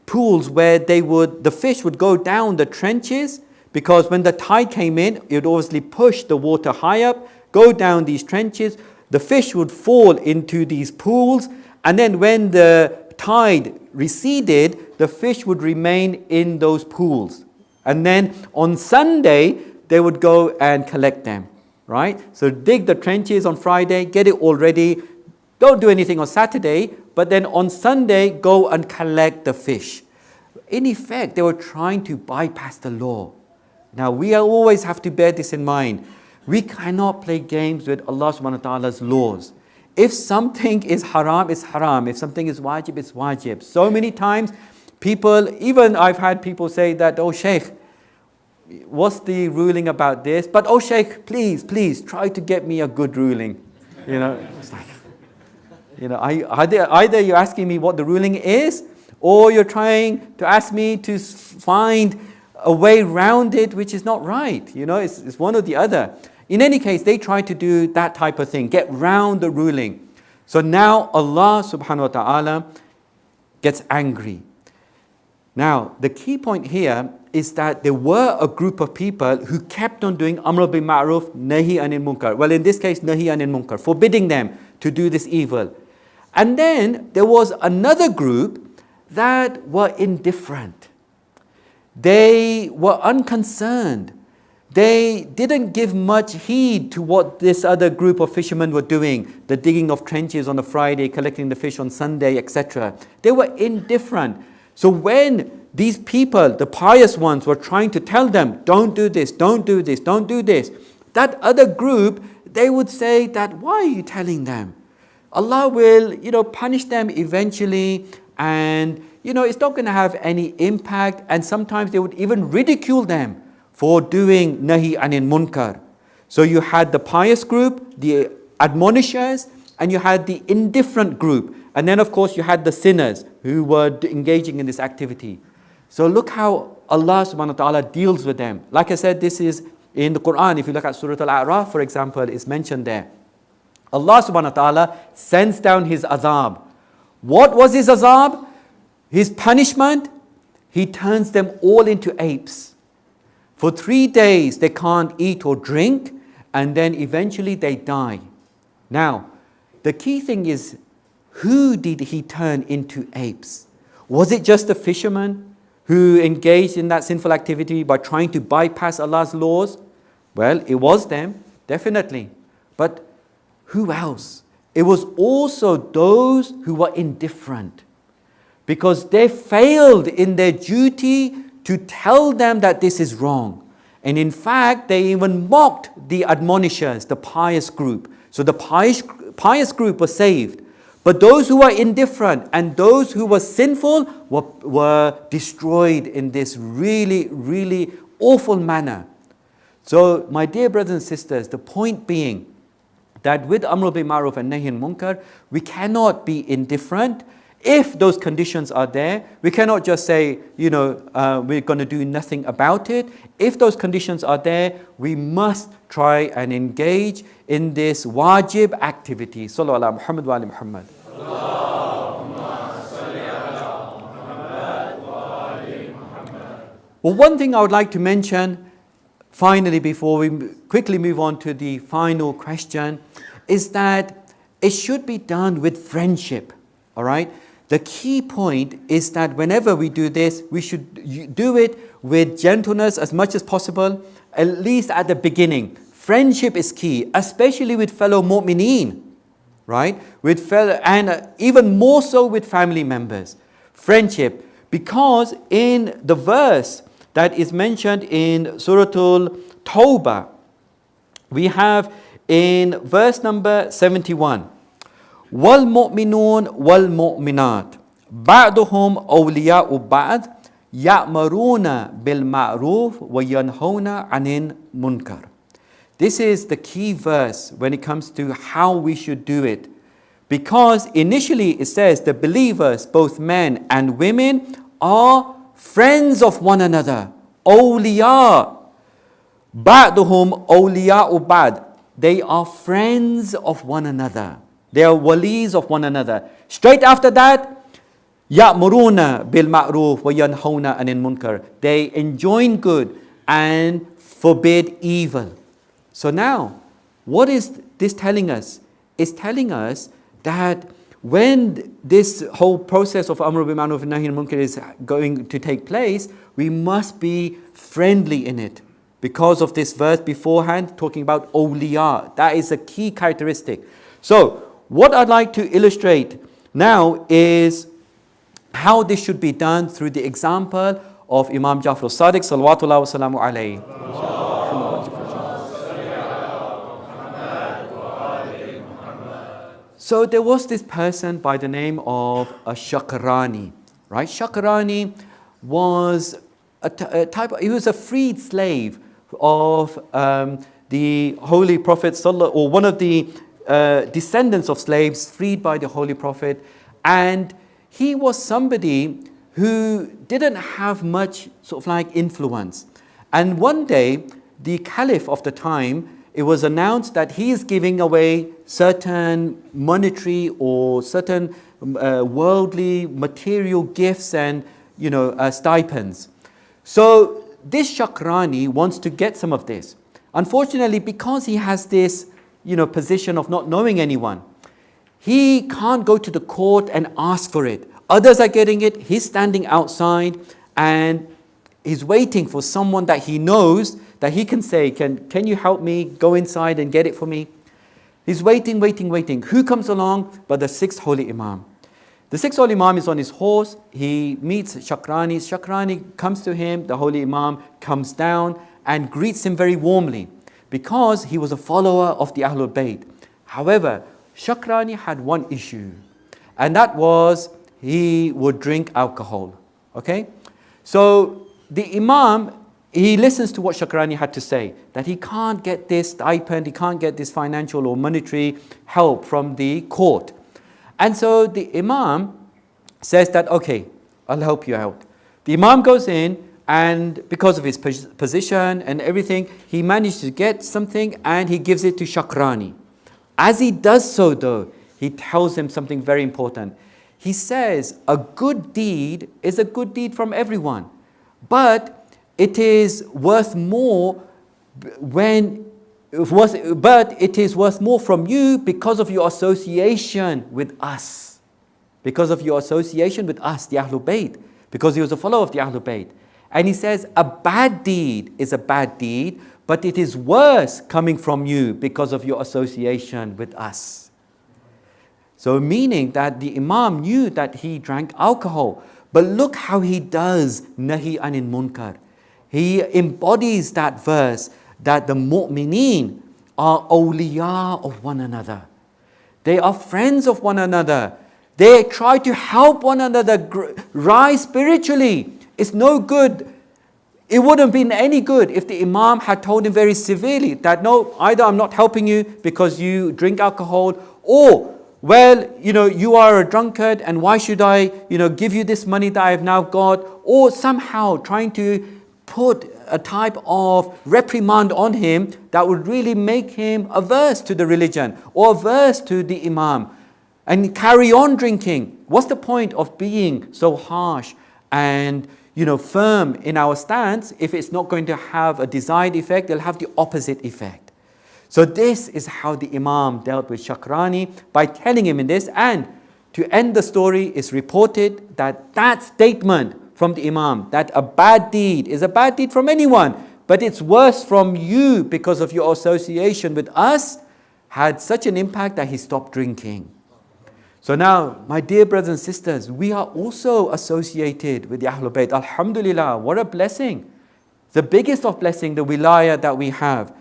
pools where the fish would go down the trenches, because when the tide came in, it would obviously push the water high up, go down these trenches, the fish would fall into these pools, and then when the tide receded, the fish would remain in those pools. And then on Sunday, they would go and collect them, right? So dig the trenches on Friday, get it all ready, don't do anything on Saturday, but then on Sunday, go and collect the fish. In effect, they were trying to bypass the law. Now, we always have to bear this in mind. We cannot play games with Allah subhanahu wa ta'ala's laws. If something is haram, it's haram. If something is wajib, it's wajib. So many times, even I've had people say that, oh Shaykh, what's the ruling about this? But oh Shaykh, please, try to get me a good ruling. It's like, either you're asking me what the ruling is, or you're trying to ask me to find a way around it which is not right. It's one or the other. In any case, they try to do that type of thing, get round the ruling. So now Allah subhanahu wa ta'ala gets angry. Now, the key point here is that there were a group of people who kept on doing Amr bil Ma'ruf, Nahi anil Munkar. Well, in this case, Nahi anil Munkar, forbidding them to do this evil. And then there was another group that were indifferent. They were unconcerned. They didn't give much heed to what this other group of fishermen were doing, the digging of trenches on a Friday, collecting the fish on Sunday, etc. They were indifferent. So when these people, the pious ones, were trying to tell them, don't do this, don't do this, don't do this, that other group, they would say that, why are you telling them? Allah will, punish them eventually, and, it's not going to have any impact. And sometimes they would even ridicule them for doing Nahi anil Munkar. So you had the pious group, the admonishers, and you had the indifferent group. And then of course you had the sinners who were engaging in this activity. So look how Allah subhanahu wa ta'ala deals with them. Like I said, this is in the Quran. If you look at Surah Al-A'raf, for example, it's mentioned there. Allah subhanahu wa ta'ala sends down His azab. What was His azab? His punishment? He turns them all into apes. For 3 days they can't eat or drink, and then eventually they die. Now, the key thing is, who did He turn into apes? Was it just the fishermen? who engaged in that sinful activity by trying to bypass Allah's laws? Well, it was them, definitely. But who else? It was also those who were indifferent, because they failed in their duty to tell them that this is wrong. And in fact, they even mocked the admonishers, the pious group. So the pious group was saved. But those who were indifferent and those who were sinful were destroyed in this really, really awful manner. So my dear brothers and sisters, the point being that with Amr bil Ma'ruf and Nahy anil Munkar, we cannot be indifferent. If those conditions are there, we cannot just say, we're going to do nothing about it. If those conditions are there, we must try and engage in this wajib activity. Sallu ala Muhammad wa ali Muhammad. Well, one thing I would like to mention finally before we quickly move on to the final question is that it should be done with friendship. All right? The key point is that whenever we do this, we should do it with gentleness as much as possible, at least at the beginning. Friendship is key, especially with fellow mu'mineen, right? And even more so with family members. Friendship, because in the verse that is mentioned in Surah Al-Tawbah, we have in verse number 71, وَالْمُؤْمِنُونَ وَالْمُؤْمِنَاتِ بَعْضُهُمْ أَوْلِيَاءُ بَعْضٍ يَأْمُرُونَ بِالْمَعْرُوفِ وَيَنْهَوْنَ عَنِ الْمُنْكَرِ. This is the key verse when it comes to how we should do it. Because initially it says the believers, both men and women, are friends of one another. Awliya. بَعْضُهُمْ أَوْلِيَاءُ بَعْضٍ. They are friends of one another. They are walis of one another. Straight after that, يَأْمُرُونَ بِالْمَعْرُوفِ وَيَنْهَوْنَ عَنِ الْمُنْكَرِ. They enjoin good and forbid evil. So now, what is this telling us? It's telling us that when this whole process of Amr bil Ma'ruf and Nahy anil Munkar is going to take place, we must be friendly in it. Because of this verse beforehand, talking about awliya. That is a key characteristic. So, what I'd like to illustrate now is how this should be done through the example of Imam Ja'far al-Sadiq salawatullah wa salamu alayhi. So there was this person by the name of a Shakrani, right? Shakrani was he was a freed slave of the Holy Prophet or one of the descendants of slaves freed by the Holy Prophet, and he was somebody who didn't have much sort of like influence. And one day, the Caliph of the time, it was announced that he is giving away certain monetary or certain worldly material gifts and stipends. So this Shakrani wants to get some of this. Unfortunately, because he has this position of not knowing anyone, he can't go to the court and ask for it. Others are getting it. He's standing outside and he's waiting for someone that he knows that he can say, can you help me go inside and get it for me? He's waiting. Who comes along but the sixth holy Imam? The sixth holy Imam is on his horse. He meets Shakrani. Shakrani comes to him. The holy Imam comes down and greets him very warmly because he was a follower of the Ahlul Bayt. However, Shakrani had one issue, and that was he would drink alcohol. Okay? So the Imam, he listens to what Shakrani had to say, that he can't get this stipend, he can't get this financial or monetary help from the court. And so the Imam says that, okay, I'll help you out. The Imam goes in, and because of his position and everything, he managed to get something and he gives it to Shakrani. As he does so though, he tells him something very important. He says, a good deed is a good deed from everyone, but it is worth more it is worth more from you because of your association with us. Because of your association with us, the Ahlul Bayt. because he was a follower of the Ahlul Bayt. And he says, a bad deed is a bad deed, but it is worse coming from you because of your association with us. So meaning that the Imam knew that he drank alcohol, but look how he does Nahi Anil Munkar. He embodies that verse that the mu'mineen are awliya of one another. They are friends of one another. They try to help one another rise spiritually. It's no good. It wouldn't have been any good if the Imam had told him very severely that no, either I'm not helping you because you drink alcohol, or well, you are a drunkard and why should I, give you this money that I have now got, or somehow trying to put a type of reprimand on him that would really make him averse to the religion or averse to the Imam and carry on drinking. What's the point of being so harsh and firm in our stance if it's not going to have a desired effect? It'll have the opposite effect. So this is how the Imam dealt with Shakrani, by telling him in this. And to end the story, it's reported that statement from the Imam, that a bad deed is a bad deed from anyone, but it's worse from you because of your association with us, had such an impact that he stopped drinking. So now, my dear brothers and sisters, we are also associated with the Ahlul Bayt. Alhamdulillah, what a blessing. The biggest of blessing, the wilayah that we have.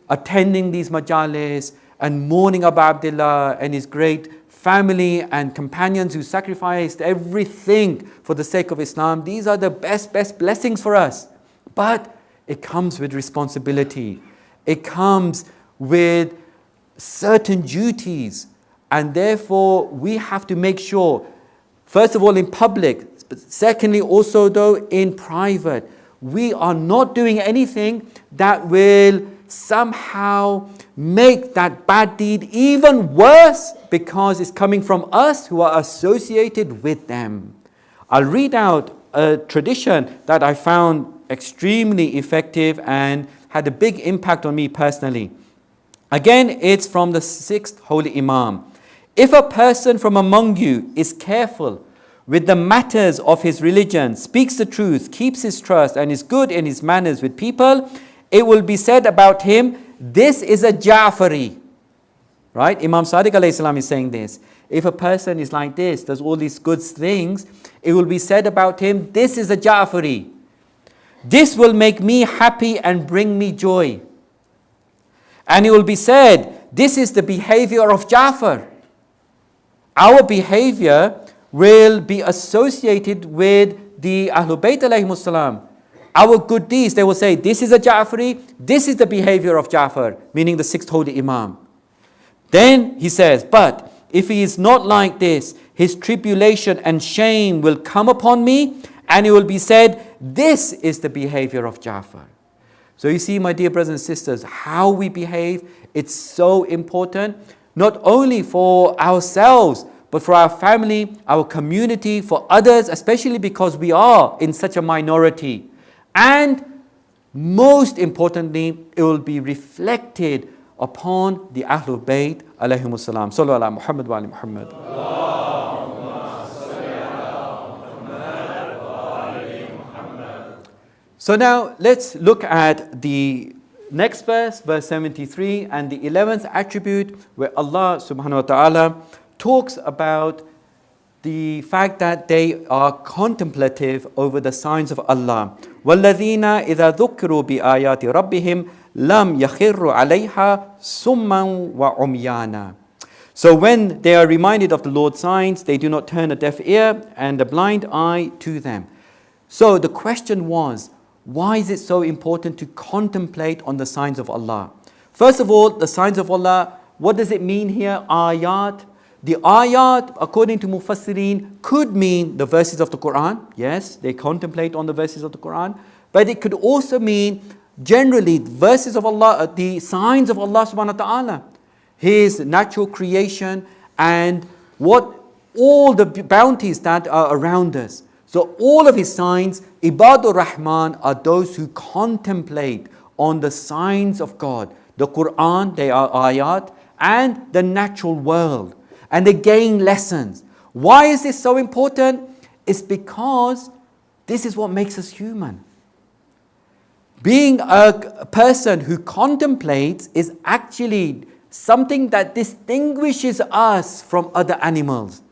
Attending these majalis and mourning Abu Abdullah and his great family and companions who sacrificed everything for the sake of Islam. These are the best blessings for us. But it comes with responsibility. It comes with certain duties. And therefore, we have to make sure, first of all in public, but secondly also though in private, we are not doing anything that will somehow make that bad deed even worse because it's coming from us who are associated with them. I'll read out a tradition that I found extremely effective and had a big impact on me personally. Again, it's from the 6th Holy Imam. If a person from among you is careful with the matters of his religion, speaks the truth, keeps his trust, and is good in his manners with people, it will be said about him, this is a Ja'fari. Right? Imam Sadiq alayhi salam is saying this. If a person is like this, does all these good things, it will be said about him, this is a Ja'fari. This will make me happy and bring me joy. And it will be said, this is the behavior of Ja'far. Our behavior will be associated with the Ahlul Bayt alayhimus salam. Our good deeds, they will say, this is a Ja'fari, this is the behavior of Ja'far, meaning the 6th Holy Imam. Then he says, but if he is not like this, his tribulation and shame will come upon me, and it will be said, this is the behavior of Ja'far. So you see, my dear brothers and sisters, how we behave, it's so important, not only for ourselves, but for our family, our community, for others, especially because we are in such a minority. And most importantly, it will be reflected upon the Ahlul Bayt alayhimus salam. Sallu ala Muhammad wa ali Muhammad. So now let's look at the next verse, verse 73, and the 11th attribute where Allah subhanahu wa ta'ala talks about the fact that they are contemplative over the signs of Allah. وَالَّذِينَ إِذَا ذُكِّرُوا بِآيَاتِ رَبِّهِمْ لَمْ يَخِرُّوا عَلَيْهَا سُمًّا وَعُمْيَانًا. So when they are reminded of the Lord's signs, they do not turn a deaf ear and a blind eye to them. So the question was, why is it so important to contemplate on the signs of Allah? First of all, the signs of Allah, what does it mean here? Ayat. The ayat, according to Mufassirin, could mean the verses of the Quran. Yes, they contemplate on the verses of the Quran. But it could also mean generally verses of Allah, the signs of Allah subhanahu wa ta'ala, His natural creation and all the bounties that are around us. So all of His signs, Ibadur Rahman, are those who contemplate on the signs of God. The Quran, they are ayat, and the natural world. And they gain lessons. Why is this so important? It's because this is what makes us human. Being a person who contemplates is actually something that distinguishes us from other animals.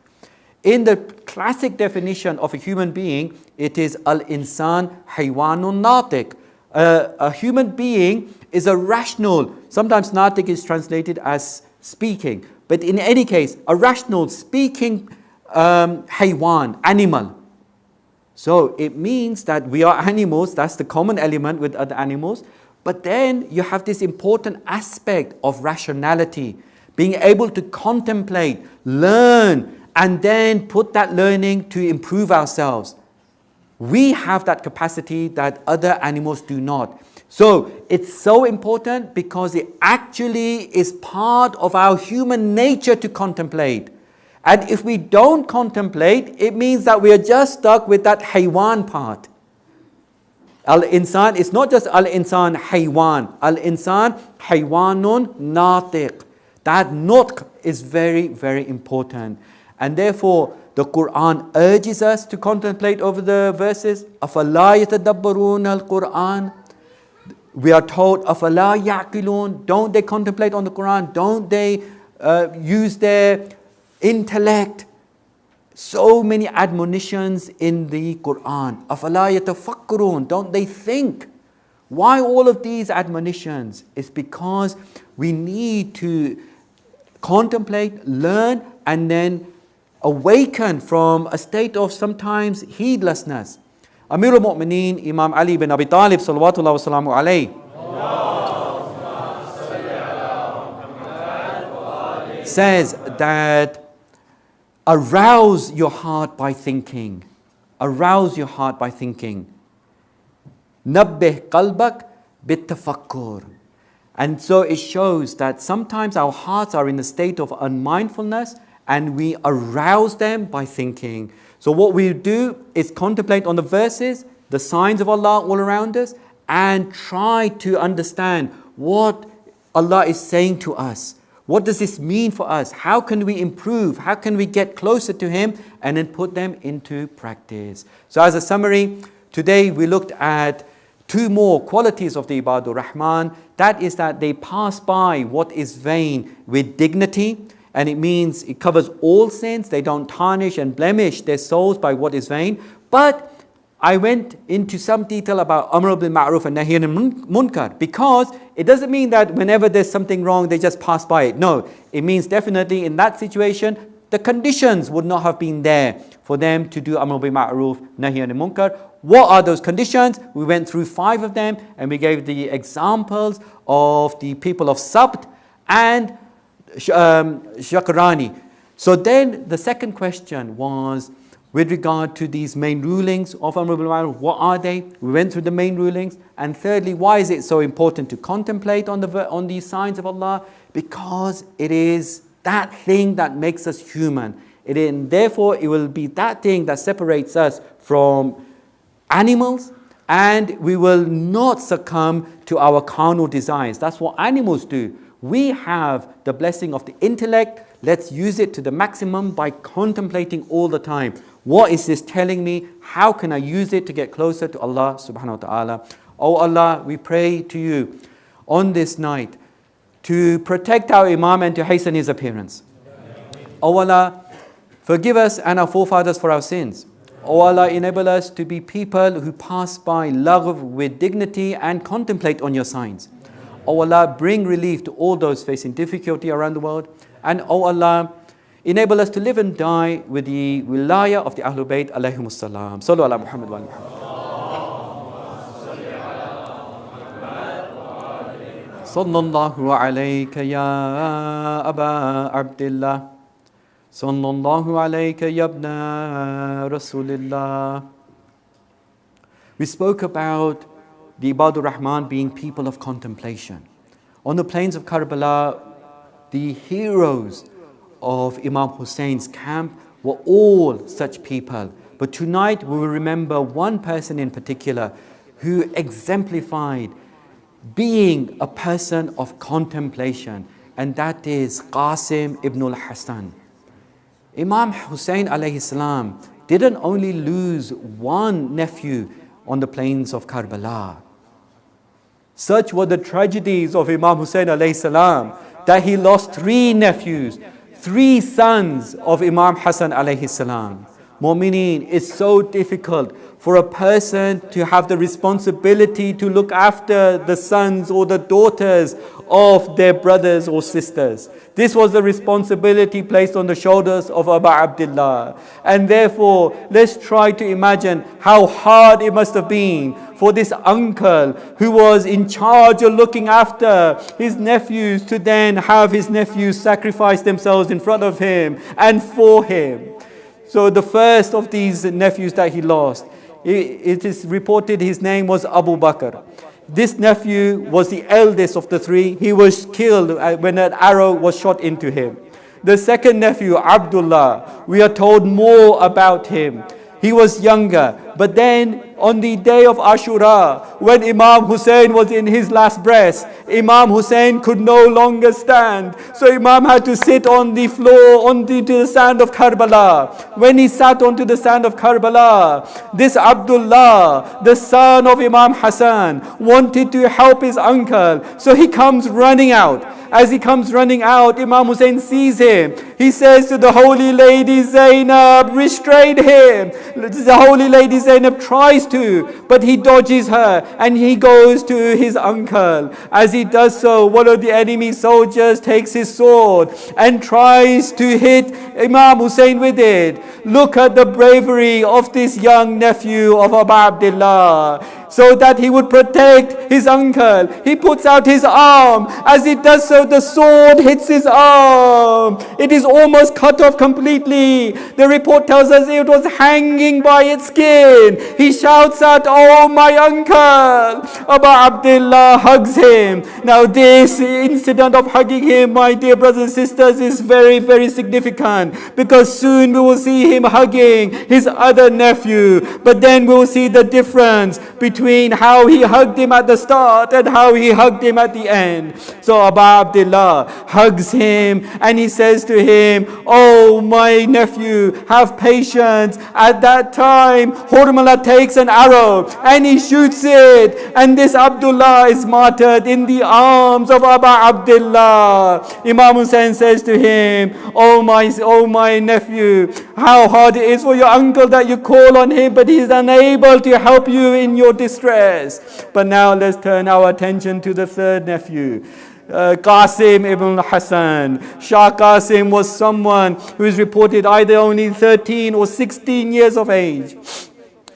In the classic definition of a human being, it is al-insan haywanun natiq. A human being is a rational, sometimes natiq is translated as speaking, but in any case, a rational speaking haywan, animal. So it means that we are animals, that's the common element with other animals, but then you have this important aspect of rationality, being able to contemplate, learn, and then put that learning to improve ourselves. We have that capacity that other animals do not. So it's so important because it actually is part of our human nature to contemplate. And if we don't contemplate, it means that we are just stuck with that haywan part. Al-insan is not just al-insan haywan. Al-insan haywanun natiq. That nutq is very, very important. And therefore, the Quran urges us to contemplate over the verses. أَفَلَا يَتَدَبَّرُونَ الْقُرْآنَ. We are told, أَفَلَا يَعْقِلُونَ. Don't they contemplate on the Quran? Don't they use their intellect? So many admonitions in the Quran. أَفَلَا يَتَفَكَّرُونَ. Don't they think? Why all of these admonitions? It's because we need to contemplate, learn, and then awaken from a state of sometimes heedlessness. Amir al-Mu'mineen, Imam Ali bin Abi Talib, salawatullah wa salamu alayhi, says that arouse your heart by thinking. Arouse your heart by thinking. Nabbih qalbak bitafakkur. And so it shows that sometimes our hearts are in a state of unmindfulness and we arouse them by thinking. So what we do is contemplate on the verses, the signs of Allah all around us, and try to understand what Allah is saying to us. What does this mean for us? How can we improve? How can we get closer to Him? And then put them into practice. So as a summary, today we looked at two more qualities of the Ibadur Rahman. That is that they pass by what is vain with dignity. And it means it covers all sins. They don't tarnish and blemish their souls by what is vain. But I went into some detail about Amr bil Ma'ruf and Nahy anil Munkar, because it doesn't mean that whenever there's something wrong, they just pass by it. No, it means definitely in that situation, the conditions would not have been there for them to do Amr bil Ma'ruf, Nahy anil Munkar. What are those conditions? We went through 5 of them and we gave the examples of the people of Sabt and Shakrani. So then the second question was with regard to these main rulings of Amr bil Ma'ruf. What are they? We went through the main rulings. And thirdly, why is it so important to contemplate on the signs of Allah? Because it is that thing that makes us human. And therefore, it will be that thing that separates us from animals, and we will not succumb to our carnal desires. That's what animals do. We have the blessing of the intellect. Let's use it to the maximum by contemplating all the time. What is this telling me? How can I use it to get closer to Allah subhanahu wa ta'ala? Oh Allah, we pray to you on this night to protect our Imam and to hasten his appearance. Oh Allah, forgive us and our forefathers for our sins. Oh Allah, enable us to be people who pass by lagh with dignity and contemplate on your signs. Oh Allah, bring relief to all those facing difficulty around the world. And oh Allah, enable us to live and die with the wilayah of the Ahlul Bayt alayhimus salam. Sallu ala Muhammad wa ala Muhammad. Sallallahu alayka ya Aba Abdillah. Sallallahu alayka ya ibna Rasulillah. We spoke about the Ibadur Rahman being people of contemplation. On the plains of Karbala, the heroes of Imam Hussein's camp were all such people. But tonight we will remember one person in particular who exemplified being a person of contemplation, and that is Qasim ibn al-Hasan. Imam Hussein alayhi salam didn't only lose one nephew on the plains of Karbala. Such were the tragedies of Imam Hussein alayhi salam that he lost 3 nephews, 3 sons of Imam Hassan alayhi salam. Mu'mineen, it's so difficult for a person to have the responsibility to look after the sons or the daughters of their brothers or sisters. This was the responsibility placed on the shoulders of Abu Abdullah. And therefore, let's try to imagine how hard it must have been for this uncle who was in charge of looking after his nephews to then have his nephews sacrifice themselves in front of him and for him. So the first of these nephews that he lost, it is reported his name was Abu Bakr. This nephew was the eldest of the 3. He was killed when an arrow was shot into him. The second nephew, Abdullah, we are told more about him. He was younger, but then on the day of Ashura, when Imam Hussein was in his last breath, Imam Hussein could no longer stand. So Imam had to sit on the floor, onto the sand of Karbala. When he sat onto the sand of Karbala, this Abdullah, the son of Imam Hassan, wanted to help his uncle. So he comes running out. As he comes running out, Imam Hussein sees him. He says to the holy lady Zainab, restrain him. The holy lady Zainab tries to, but he dodges her and he goes to his uncle. As he does so, one of the enemy soldiers takes his sword and tries to hit Imam Hussein with it. Look at the bravery of this young nephew of Abu Abdullah. So that he would protect his uncle, he puts out his arm. As he does so, the sword hits his arm. It is almost cut off completely. The report tells us it was hanging by its skin. He shouts out, "Oh, my uncle!" Abu Abdullah hugs him. Now this incident of hugging him, my dear brothers and sisters, is very, very significant, because soon we will see him hugging his other nephew. But then we will see the difference between how he hugged him at the start and how he hugged him at the end. So Abu Abdullah hugs him and he says to him, "Oh, my nephew, have patience." At that time, Hurmala takes an arrow and he shoots it, and this Abdullah is martyred in the arms of Abu Abdullah. Imam Hussein says to him, oh my nephew, how hard it is for your uncle that you call on him, but he is unable to help you in your distress." But now let's turn our attention to the third nephew, Qasim ibn Hassan. Shah Qasim was someone who is reported either only 13 or 16 years of age.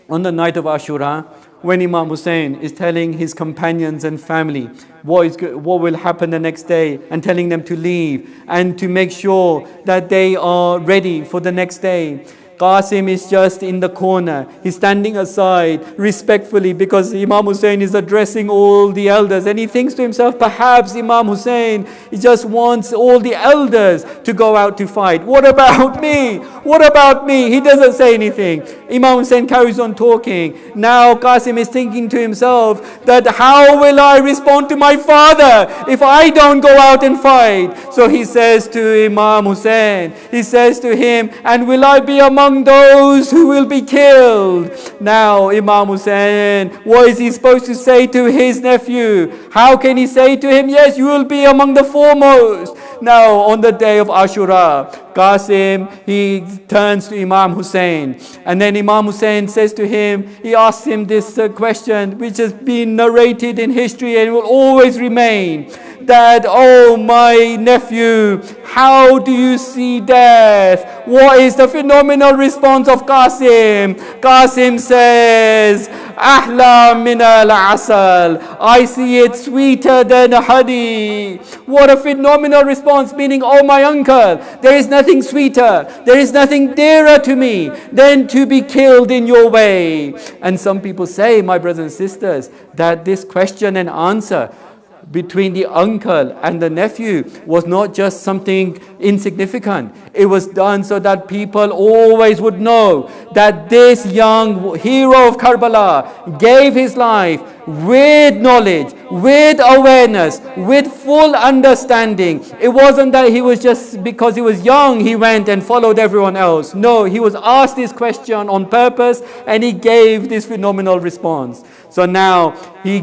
On the night of Ashura, when Imam Hussein is telling his companions and family what will happen the next day, and telling them to leave and to make sure that they are ready for the next day, Qasim is just in the corner. He's standing aside respectfully because Imam Hussein is addressing all the elders, and he thinks to himself, perhaps Imam Hussein, he just wants all the elders to go out to fight. What about me? What about me? He doesn't say anything. Imam Hussein carries on talking. Now Qasim is thinking to himself that how will I respond to my father if I don't go out and fight? So he says to Imam Hussein, he says to him, and will I be among those who will be killed? Now Imam Hussein, what is he supposed to say to his nephew? How can he say to him, yes, you will be among the foremost? Now on the day of Ashura, Qasim, he turns to Imam Hussein, and then Imam Hussein says to him, he asks him this question which has been narrated in history and will always remain, that, oh my nephew, how do you see death? What is the phenomenal response of Qasim? Qasim says, Ahla min al-asal, I see it sweeter than honey. What a phenomenal response, meaning, oh my uncle, there is nothing sweeter, there is nothing dearer to me than to be killed in your way. And some people say, my brothers and sisters, that this question and answer between the uncle and the nephew was not just something insignificant. It was done so that people always would know that this young hero of Karbala gave his life with knowledge, with awareness, with full understanding. It wasn't that he was just because he was young, he went and followed everyone else. No, he was asked this question on purpose and he gave this phenomenal response. So now he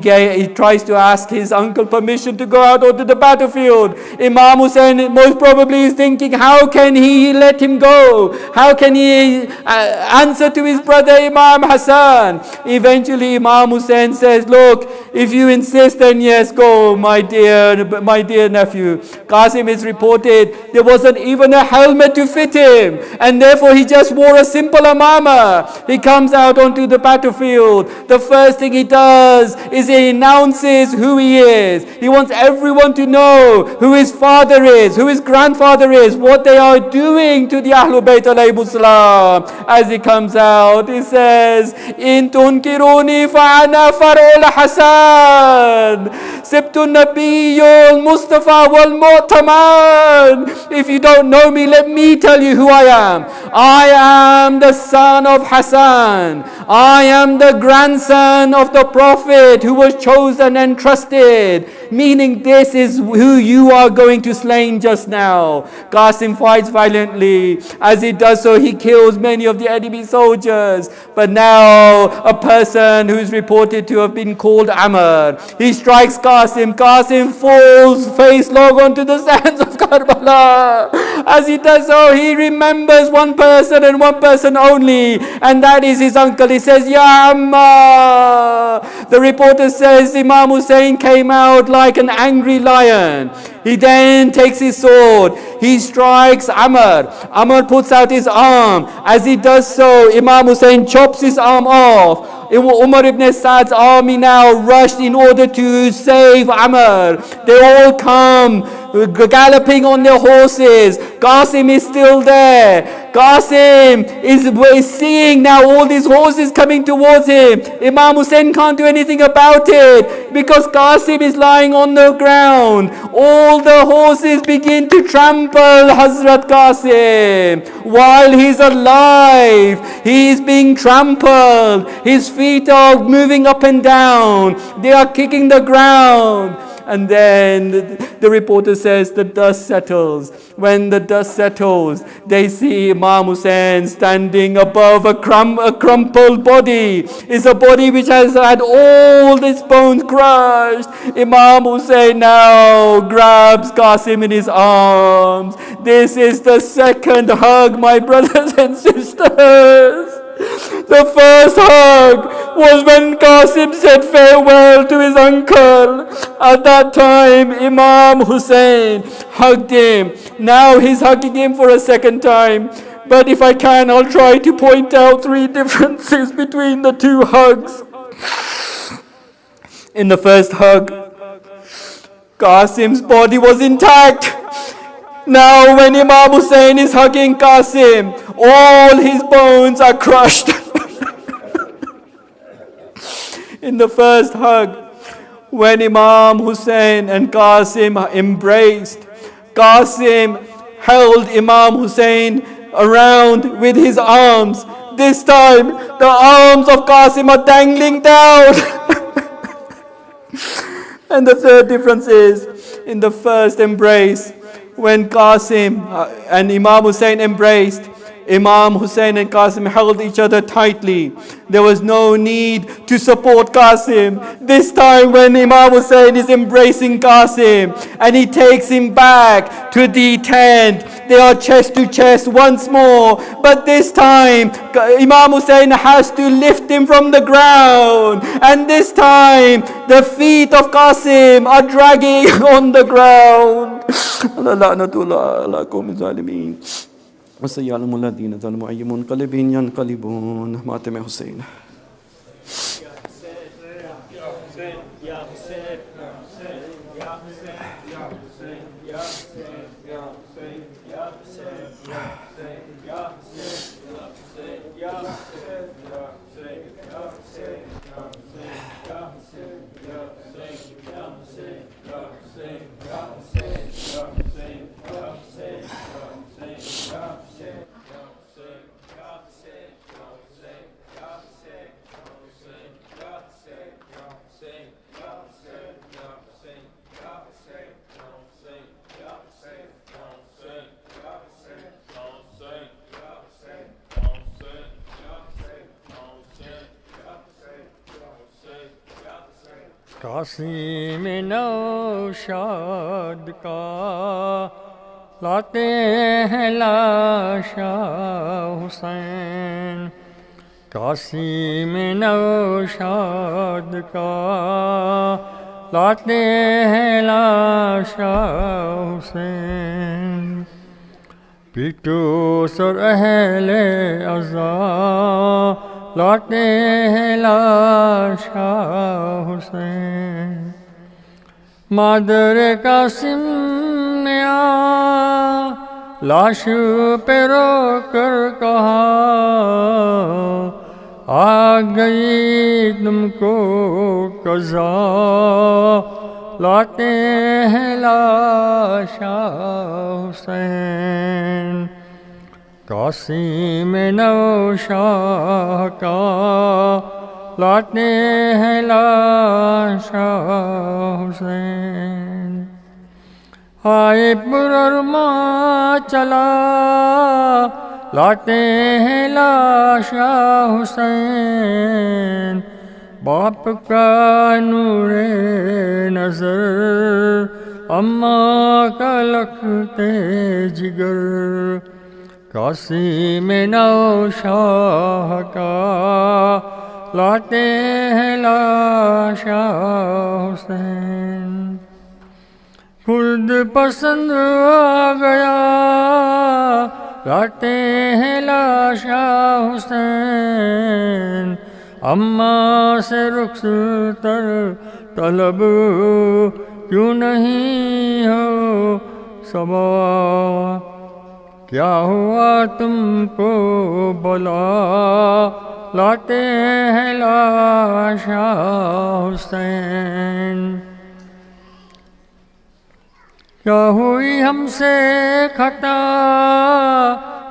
tries to ask his uncle permission to go out onto the battlefield. Imam Hussein most probably is thinking, how can he let him go? How can he answer to his brother Imam Hassan? Eventually Imam Hussein says, look, if you insist, then yes, go, my dear nephew. Qasim is reported there wasn't even a helmet to fit him, and therefore he just wore a simple amama. He comes out onto the battlefield. The first thing he does is he announces who he is. He wants everyone to know who his father is, who his grandfather is, what they are doing to the Ahlul Bayt alayhimus salam. As he comes out, he says, In tunkiruni fa'ana far'ul Hasan, Sibtun Nabiyul Mustafa wal Mu'taman. If you don't know me, let me tell you who I am. I am the son of Hassan. I am the grandson of the Prophet who was chosen and trusted. Meaning this is who you are going to slay just now. Qasim fights violently. As he does so, he kills many of the enemy soldiers. But now a person who is reported to have been called Amr, he strikes Qasim. Qasim falls face long onto the sands of Karbala. As he does so, he remembers one person and one person only, and that is his uncle. He says, Ya Amma. The reporter says Imam Hussein came out like an angry lion. He then takes his sword. He strikes Amr. Amr puts out his arm. As he does so, Imam Hussein chops his arm off. Umar ibn Saad's army now rushed in order to save Amr. They all come galloping on their horses. Qasim is still there. Qasim is seeing now all these horses coming towards him. Imam Hussein can't do anything about it because Qasim is lying on the ground. All the horses begin to trample Hazrat Qasim. While he's alive, he is being trampled. His feet are moving up and down. They are kicking the ground. And then the reporter says the dust settles. When the dust settles, they see Imam Hussein standing above a crumpled body. It's a body which has had all its bones crushed. Imam Hussein now grabs Qasim in his arms. This is the second hug, my brothers and sisters. The first hug was when Qasim said farewell to his uncle. At that time, Imam Hussein hugged him. Now he's hugging him for a second time. But if I can, I'll try to point out three differences between the two hugs. In the first hug, Qasim's body was intact. Now when Imam Hussein is hugging Qasim, all his bones are crushed. In the first hug, when Imam Hussein and Qasim embraced, Qasim held Imam Hussein around with his arms. This time, the arms of Qasim are dangling down. And the third difference is, in the first embrace, when Qasim and Imam Hussein embraced, Imam Hussein and Qasim held each other tightly. There was no need to support Qasim. This time when Imam Hussein is embracing Qasim and he takes him back to the tent, they are chest to chest once more. But this time Imam Hussein has to lift him from the ground. And this time the feet of Qasim are dragging on the ground. وَسَيَعْلَمُ الَّذِينَ ظَلَمُوا أَيُّ مُنْقَلِبٍ يَنْقَلِبُونَ مَاتِمَ حُسَيْنَ. قاسم نوشاد کا لاتے ہیں لاشا حسین، قاسم نوشاد کا لاتے ہیں لاشا حسین، پیٹو سر اہل عزا لاتے ہیں لاشا حسین، مادر قاسم نے لاش پہ رو کر کہا آ گئی تم کو قضا، لاتے ہیں لاشا حسین، قاسم نوشاہ کا لاتے ہیں لاشا حسین، آئے پرارماں چلا لاتے ہیں لاشا حسین، باپ کا نور نظر اماں کا لختے جگر، قاسم نوشاہ کا لاتے ہیں لاشا حسین، خلد پسند آ گیا لاتے ہیں لاشا حسین، اماں سے رخصتر طلب کیوں نہیں ہو صبا، کیا ہوا تم کو بلا، لاتے ہیں لاشا حسین، کیا ہوئی ہم سے خطا،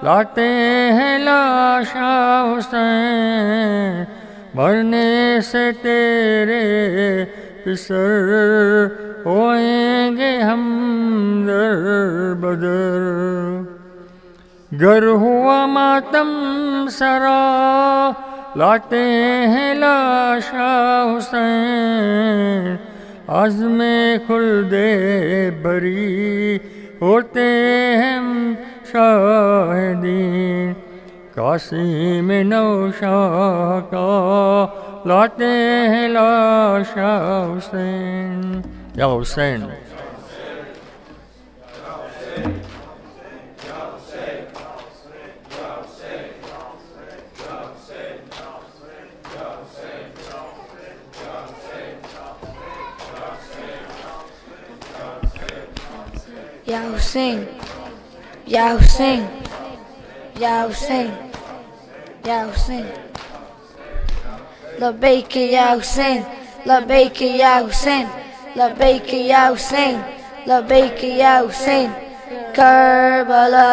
لاتے ہیں لاشا حسین، مرنے سے تیرے پسر ہوئیں گے ہم در بدر، گر ہوا ماتم سرا لاتے ہیں لاشا حسین، عزم خلد بری ہوتے ہیں ہم شاہدین، قاسم نوشاہ کا لاتے ہیں لاشا حسین، یا حسین Ya Hussein, Ya Hussein, Ya Hussein, Ya Hussein, Labbaik Ya Hussein, Labbaik Ya Hussein, Labbaik Ya Hussein, Labbaik Ya Hussein, Karbala,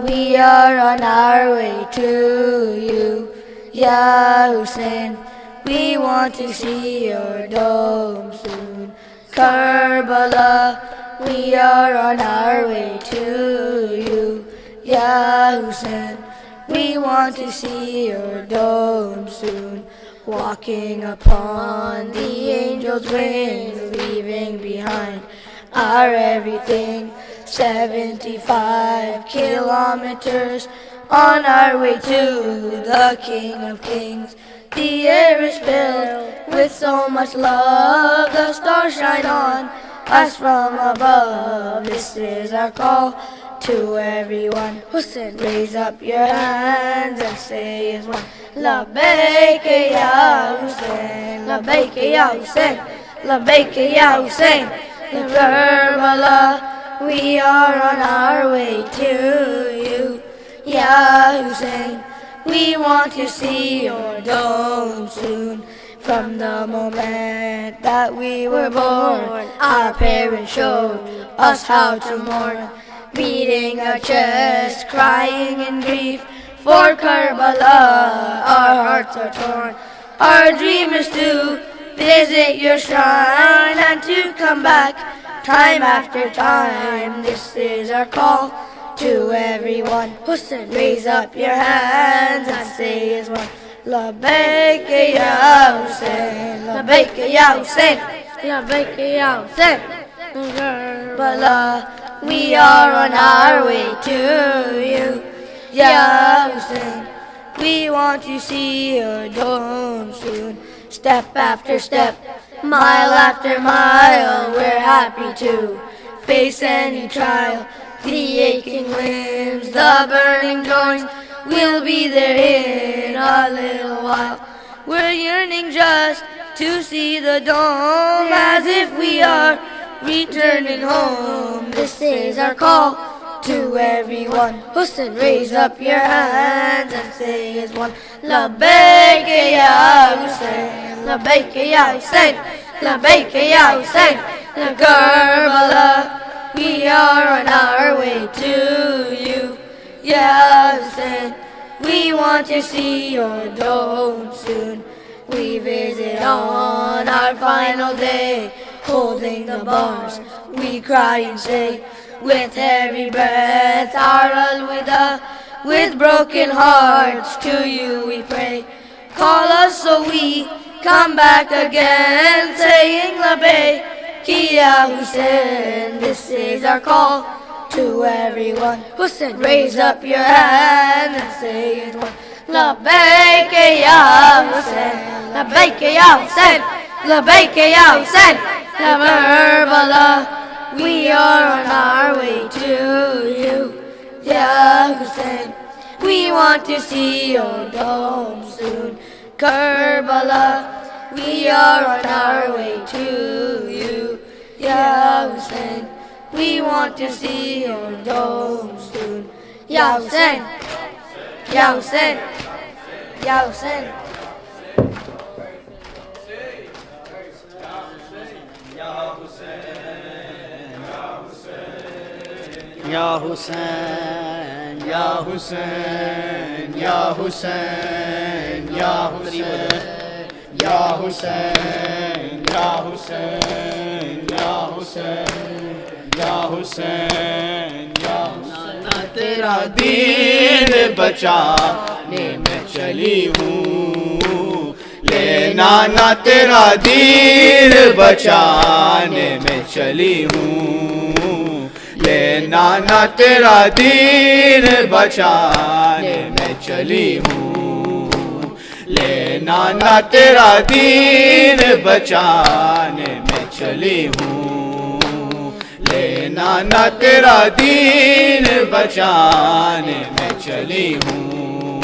we are on our way to you, Ya Hussein, we want to see your dome soon, Karbala, we are on our way to you, Ya Hussein, we want to see your dome soon, walking upon the angel's wings, leaving behind our everything, 75 kilometers on our way to the King of Kings. The air is filled with so much love, the stars shine on us from above. This is our call to everyone. Hussein, raise up your hands and say as one, Labbaik Ya Hussein, Labbaik Ya Hussein, Labbaik Ya Hussein, in Karbala, we are on our way to you, Ya Hussein, we want to see your dome soon. From the moment that we were born, our parents showed us how to mourn, beating our chests, crying in grief. For Karbala, our hearts are torn. Our dream is to visit your shrine and to come back time after time. This is our call to everyone. Hussein, raise up your hands and say as one, Labbaik Ya Hussein, Labbaik Ya Hussein, labbaik ya Hussein. Karbala, we are on our way to you, Ya Hussein. We want to see your dome soon. Step after step, mile after mile, we're happy to face any trial. The aching limbs, the burning joints, we'll be there in a little while. We're yearning just to see the dome, as if we are returning home. This is our call to everyone. Hussein, raise up your hands and say as one, labbaik ya Hussein, labbaik ya Hussein, labbaik ya Hussein. Karbala, we are on our way to you, Ya Hussein. We want to see your dome soon. We visit on our final day, holding the bars. We cry and say, with heavy breath, our al-wida. With broken hearts, to you we pray. Call us so we come back again, saying labbaik ya Hussein. This is our call to everyone. Hussein, raise up your hand and say it one. Labbaik ya Hussein, labbaik ya Hussein, labbaik ya Hussein. Karbala, we are on our way to you, Ya Hussein. We want to see your dome soon. Karbala, we are on our way to you, Ya Hussein. We want to see your dome soon. Ya Hussein, Ya Hussein, Ya Hussein. Ya Hussein, Ya Hussein, Ya Hussein, Ya Hussein, Ya Hussein, Ya Hussein, Ya Hussein, Ya Hussein, Ya Hussein. تیرا دین بچانے میں چلی ہوں، لینا نہ تیرا دین بچانے میں چلی ہوں، لینا نہ تیرا دین بچانے میں چلی ہوں، لینا نہ تیرا دین بچانے میں چلی ہوں، لینا نہ تیرا دین بچانے میں چلی ہوں،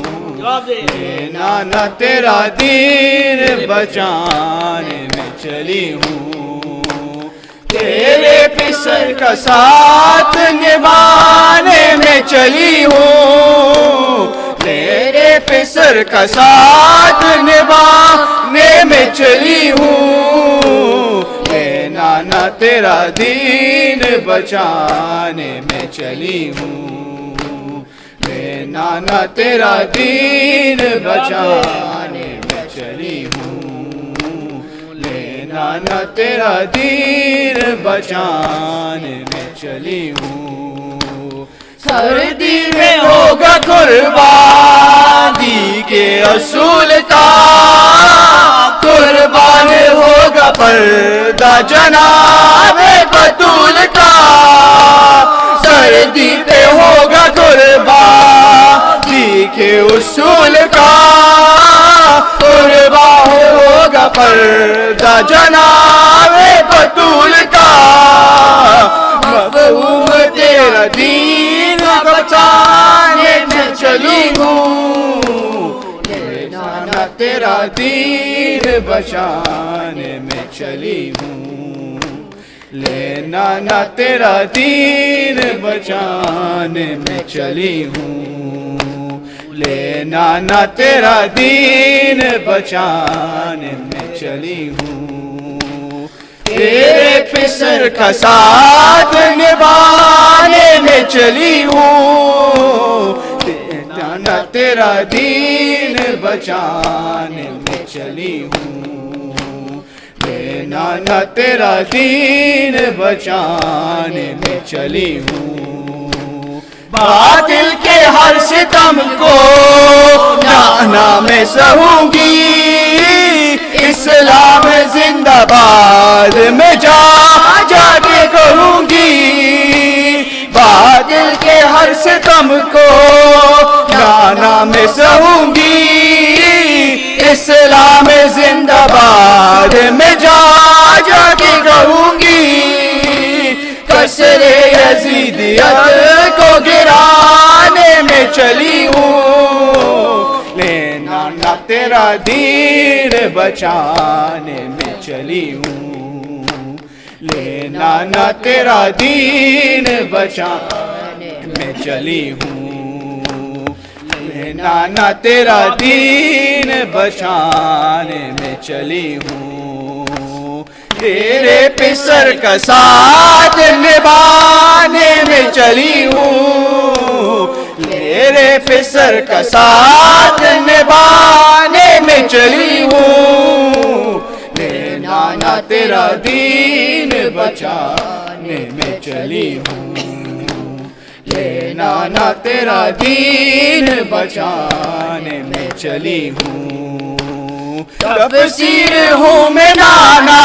لینا نہ تیرا دین بچانے میں چلی ہوں، تیرے پسر کا ساتھ نبھانے میں چلی ہوں، تیرے پسر کا ساتھ نبھانے میں چلی ہوں، لینا نہ تیرا دین بچانے میں چلی ہوں، لینا نہ تیرا دین بچانے میں چلی ہوں، لینا نہ تیرا دین بچانے میں چلی ہوں، سردی میں ہوگا قربان دی کے اصول کا، قربان ہوگا پردہ جناب بطول کا، سردی پہ ہوگا قربان دی کے اصول کا، قربان ہوگا پردہ جناب بطول کا، مفہوم تیرا دین بچانے میں چلی ہوں، لینا نہ تیرا دین بچانے میں چلی ہوں، لینا نہ تیرا دین بچانے میں چلی ہوں، لینا نہ تیرا دین بچانے میں چلی ہوں، تیرے پسر کا ساتھ نبھانے میں چلی ہوں، لینا نہ تیرا دین بچانے میں چلی ہوں، لینا نہ تیرا دین بچانے میں چلی ہوں، باطل کے ہر ستم کو نانا میں سہوں گی، اسلام زندہ زندہ باد میں جا جا کے کہوں گی، باطل کے ہر ستم کو نانا میں سہوں گی، اسلام زندہ باد میں جا جا کے کہوں گی، کسر یزیدیت کو گرانے میں چلی ہوں، لینا نہ تیرا دین بچانے میں چلی ہوں، لینا نہ تیرا دین بچانے میں چلی ہوں، لینا نہ تیرا دین بچانے میں چلی ہوں، تیرے پسر کا ساتھ نبھانے میں چلی ہوں، تیرے پسر کا ساتھ نبھانے میں چلی ہوں، لینا نہ تیرا دین بچانے میں چلی ہوں، لینا نہ تیرا دین بچانے میں چلی ہوں، تفسیر ہوں میں نانا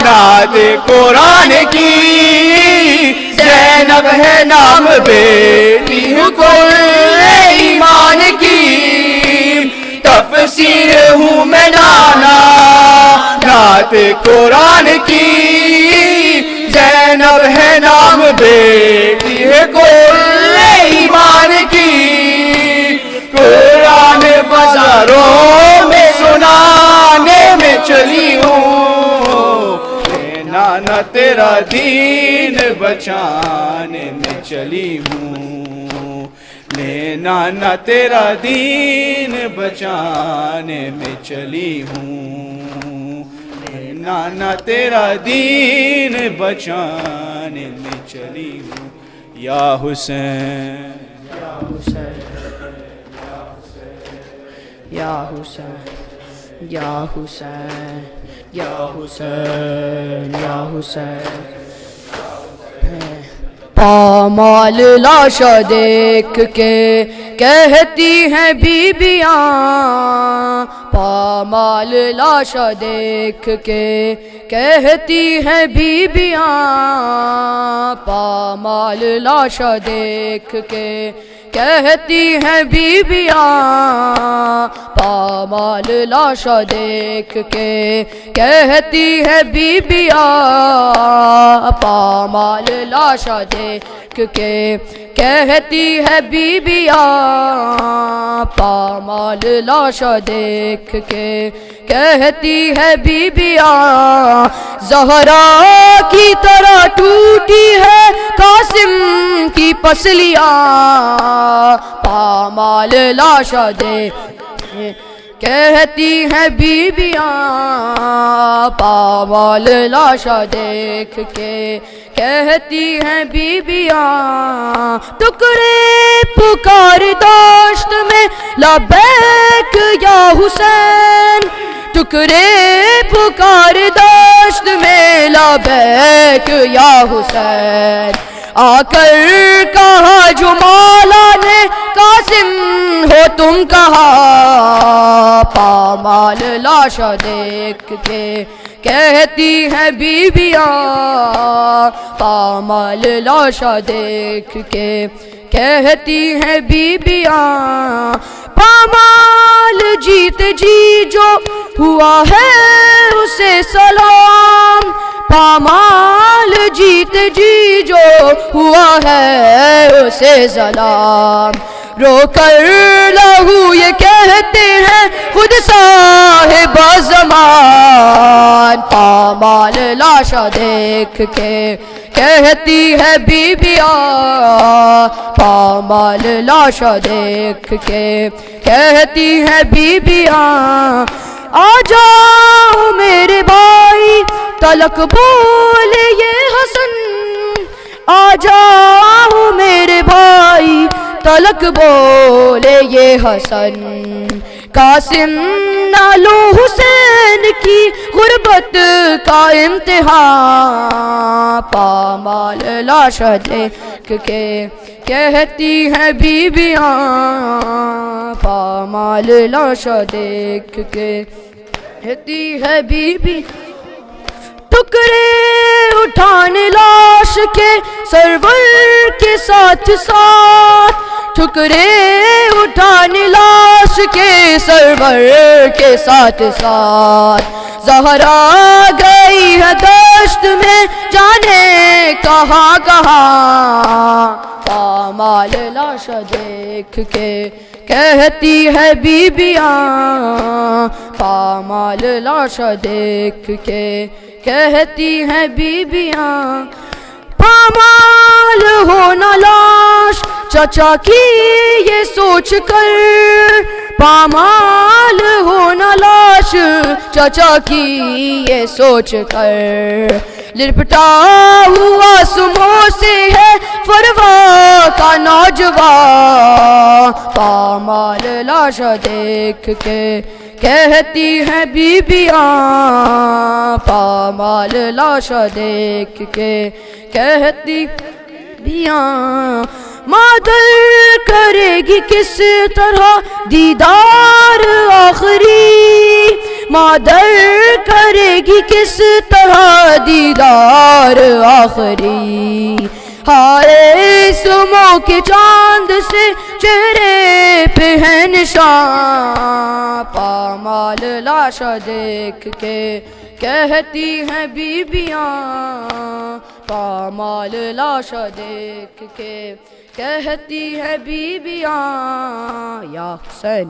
نعت قرآن کی، زینب ہے نام بیٹی کل ایمان کی، تفسیر ہوں میں نانا نعت قرآن کی، زینب ہے نام بیٹی کل ایمان کی، قرآن بازاروں میں سنانے میں چلی ہوں، لینا نہ تیرا دین بچانے میں چلی ہوں، لینا نہ تیرا دین بچانے میں چلی ہوں، لینا نہ تیرا دین بچانے میں چلی ہوں، یا حسین یا حسین یا حسین یا حسین یا حسین یا حسین، پامال لاشا دیکھ کے کہتی ہیں بیبیاں، پامال لاشا دیکھ کے کہتی ہیں بیبیاں، پامال لاشا دیکھ کے کہتی ہیں بیبیاں، پامال لاشا دیکھ کے کہتی ہے بیبیاں، پامال لاشا دیکھ کے کہتی ہے بیبیاں، پامال لاشا دیکھ کے کہتی ہے بیبیاں، زہرا کی طرح ٹوٹی ہے قاسم کی پسلیاں، پامال لاشا دیکھ کہتی ہیں بیبیاں، پامال لاشا دیکھ کے کہتی ہیں بیبیاں، ٹکڑے پکار داشت میں لبیک یا حسین، ٹکڑے پکار داشت میں لبیک یا حسین، آ کر کہا جو مولا نے قاسم ہو تم کہا، پامال لاشا دیکھ کے کہتی ہیں بیبیاں، پامال لاشا دیکھ کے کہتی ہیں بیبیاں، پامال جیت جی جو ہوا ہے اسے سلام، پامال جیت جی جو ہوا ہے اسے سلام، رو کر لہو یہ کہتے ہیں خود صاحب زمان، پامال لاشا دیکھ کے کہتی ہے بیبیاں، پامال لاشا دیکھ کے کہتی ہے بیبیاں، آ جاؤ میرے بھائی تلک بولے یہ حسن، آ جاؤ میرے بھائی تلک بولے یہ حسن، قاسم نالو حسین کی غربت کا امتحان، پامال لاشا دیکھ کے کہتی ہیں بیبیاں، پامال لاشا دیکھ کے کہتی ہے بیبی، ٹکڑے اٹھانے لاش کے سرور کے ساتھ ساتھ، ٹکڑے اٹھانے لاش کے سرور کے ساتھ ساتھ، زہرا گئی ہے دشت میں جانے کہاں کہاں، پامال لاش دیکھ کے کہتی ہے بیبیاں، پامال لاش دیکھ کے کہتی ہے بیبیاں، پامال ہونا لاش چچا کی یہ سوچ کر، پامال ہونا لاش چچا کی یہ سوچ کر، لپٹا ہوا سمو سے ہے فروا کا نوجوان، پامال لاش دیکھ کے کہتی ہیں بیبیاں، پامال لاش دیکھ کے کہتی بیبیاں، مادر کرے گی کس طرح دیدار آخری، مادر کرے گی کس طرح دیدار آخری، ہائے سمو کے چاند سے چہرے پہ ہے نشان، پامال لاش دیکھ کے کہتی ہیں بیبیاں، پامال لاش دیکھ کے کہتی ہیں بیبیاں، یا حسین۔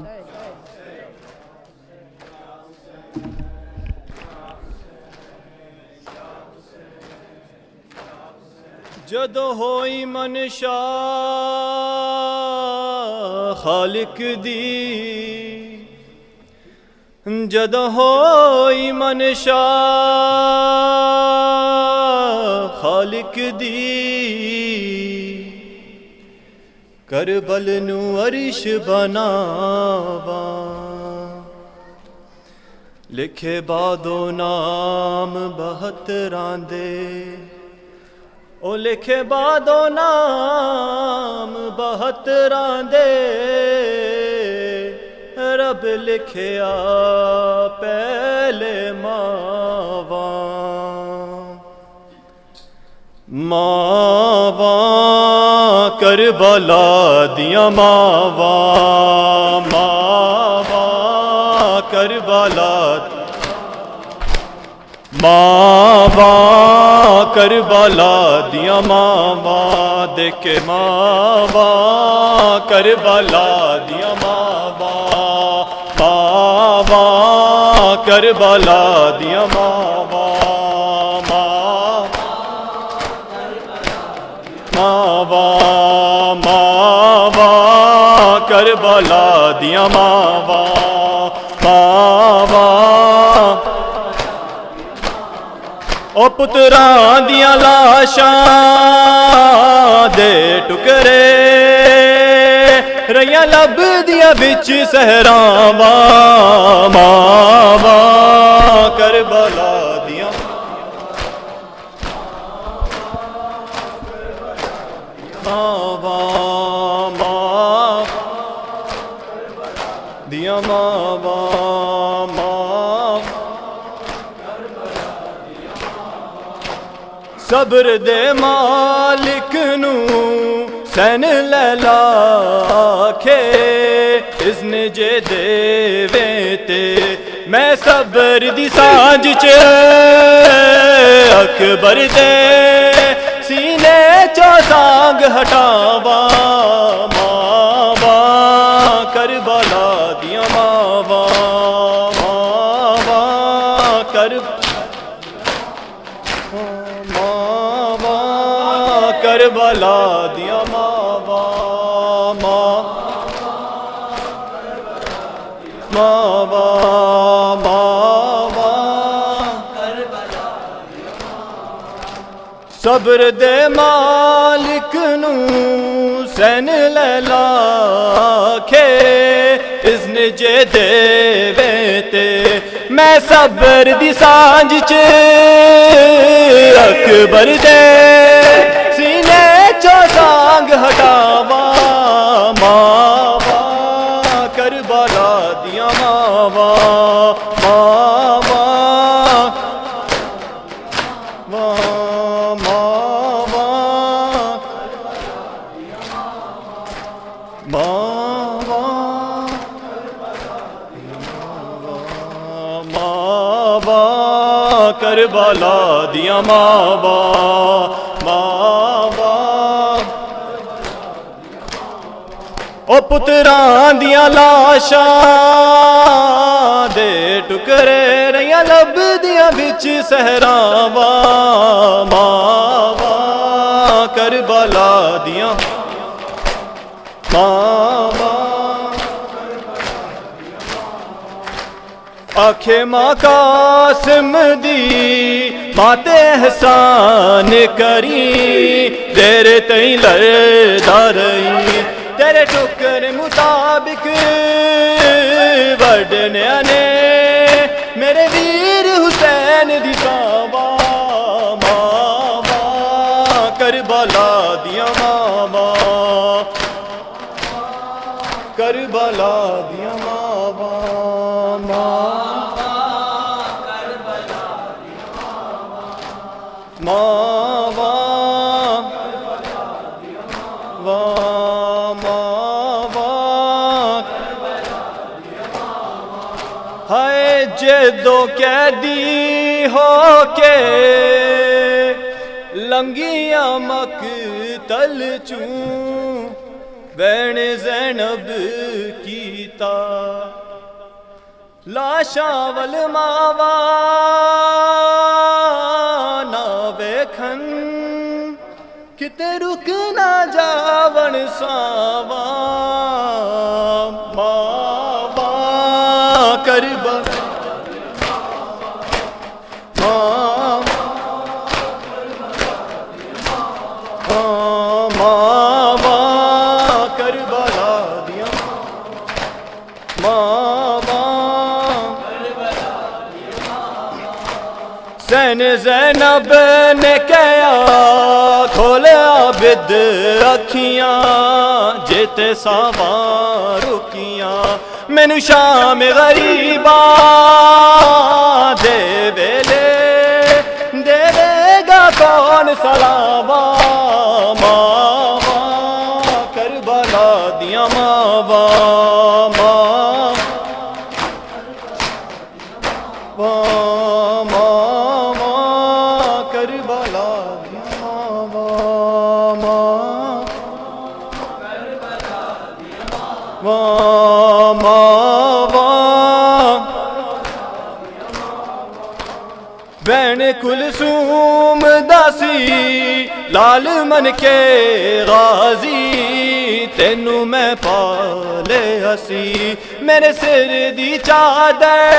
جدوں ہوئی منشا خالق دی، جدوں ہوئی منشا خالق دی، کربل نو عرش بناواں، لکھے بادو نام 72 دے، او لکھے بادو نام 72 دے، رب لکھیا پہلے ماواں، ماواں کربلا دیاں ماواں، ماواں کربلا، ماواں کربلا دیاں ماواں، دیکھے ماواں کربلا دیاں ماواں، ماواں کربلا دیاں ماواں، ماواں ماواں کربلا دیاں ماواں، ماواں او پتراں دیاں لاشاں دے ٹکڑے، رہیاں لب دیاں بچ صحراواں، ماواں کربلا دیاں، ماواں ماواں دیاں ماواں، ماواں صبر دے مالک نو سین لیلا کھے، اذن جے دیویں تے میں صبر دی سانج چ اکبر دے سینے چو سانگ ہٹاواں، ماواں کربلا دیاں ماواں، ماواں کربلا دیاں ماواں، ماواں ماواں صبر دے مالک نو سین لیلا کھے، اذن جے دیویں تے میں صبر دی سانج چ اکبر دے سینے چو سانگ ہٹاواں، ماواں کربلا دیاں ماواں، ماواں کربلا دیاں ماواں ماواں او پتراں دیاں لاشاں دے ٹکڑے رہیاں لبدیاں وچ صحراواں ماواں کربلا دیاں ماواں آکھے ماں قاسم دی بات احسان کری تیرے تئیں لڑدا رہی تیرے ٹکر مطابق وڈنیاں نے میرے ویر حسین دی ساواں ماواں کربلا دیاں ماواں کربلا دیاں ماواں ماواں ہائے جدو قیدی ہو کے لنگیاں مقتل چوں بین زینب کیتا لاشاں ول ماواں نہ ویکھن کتے رک نہ جاون ساواں ماواں کربلا ماواں کربلا دیاں حسین زینب نے کہا کھولیا بد اکھیاں جیتے ساواں رکیاں مینوں شام غریباں دے ویلے دے گا کون سلاواں ماواں کربلا دیاں ماواں ماواں کربلا دیاں ماواں بین کلثوم داسی لال من کے غازی تینوں میں پالے ہسی میرے سر دی چادر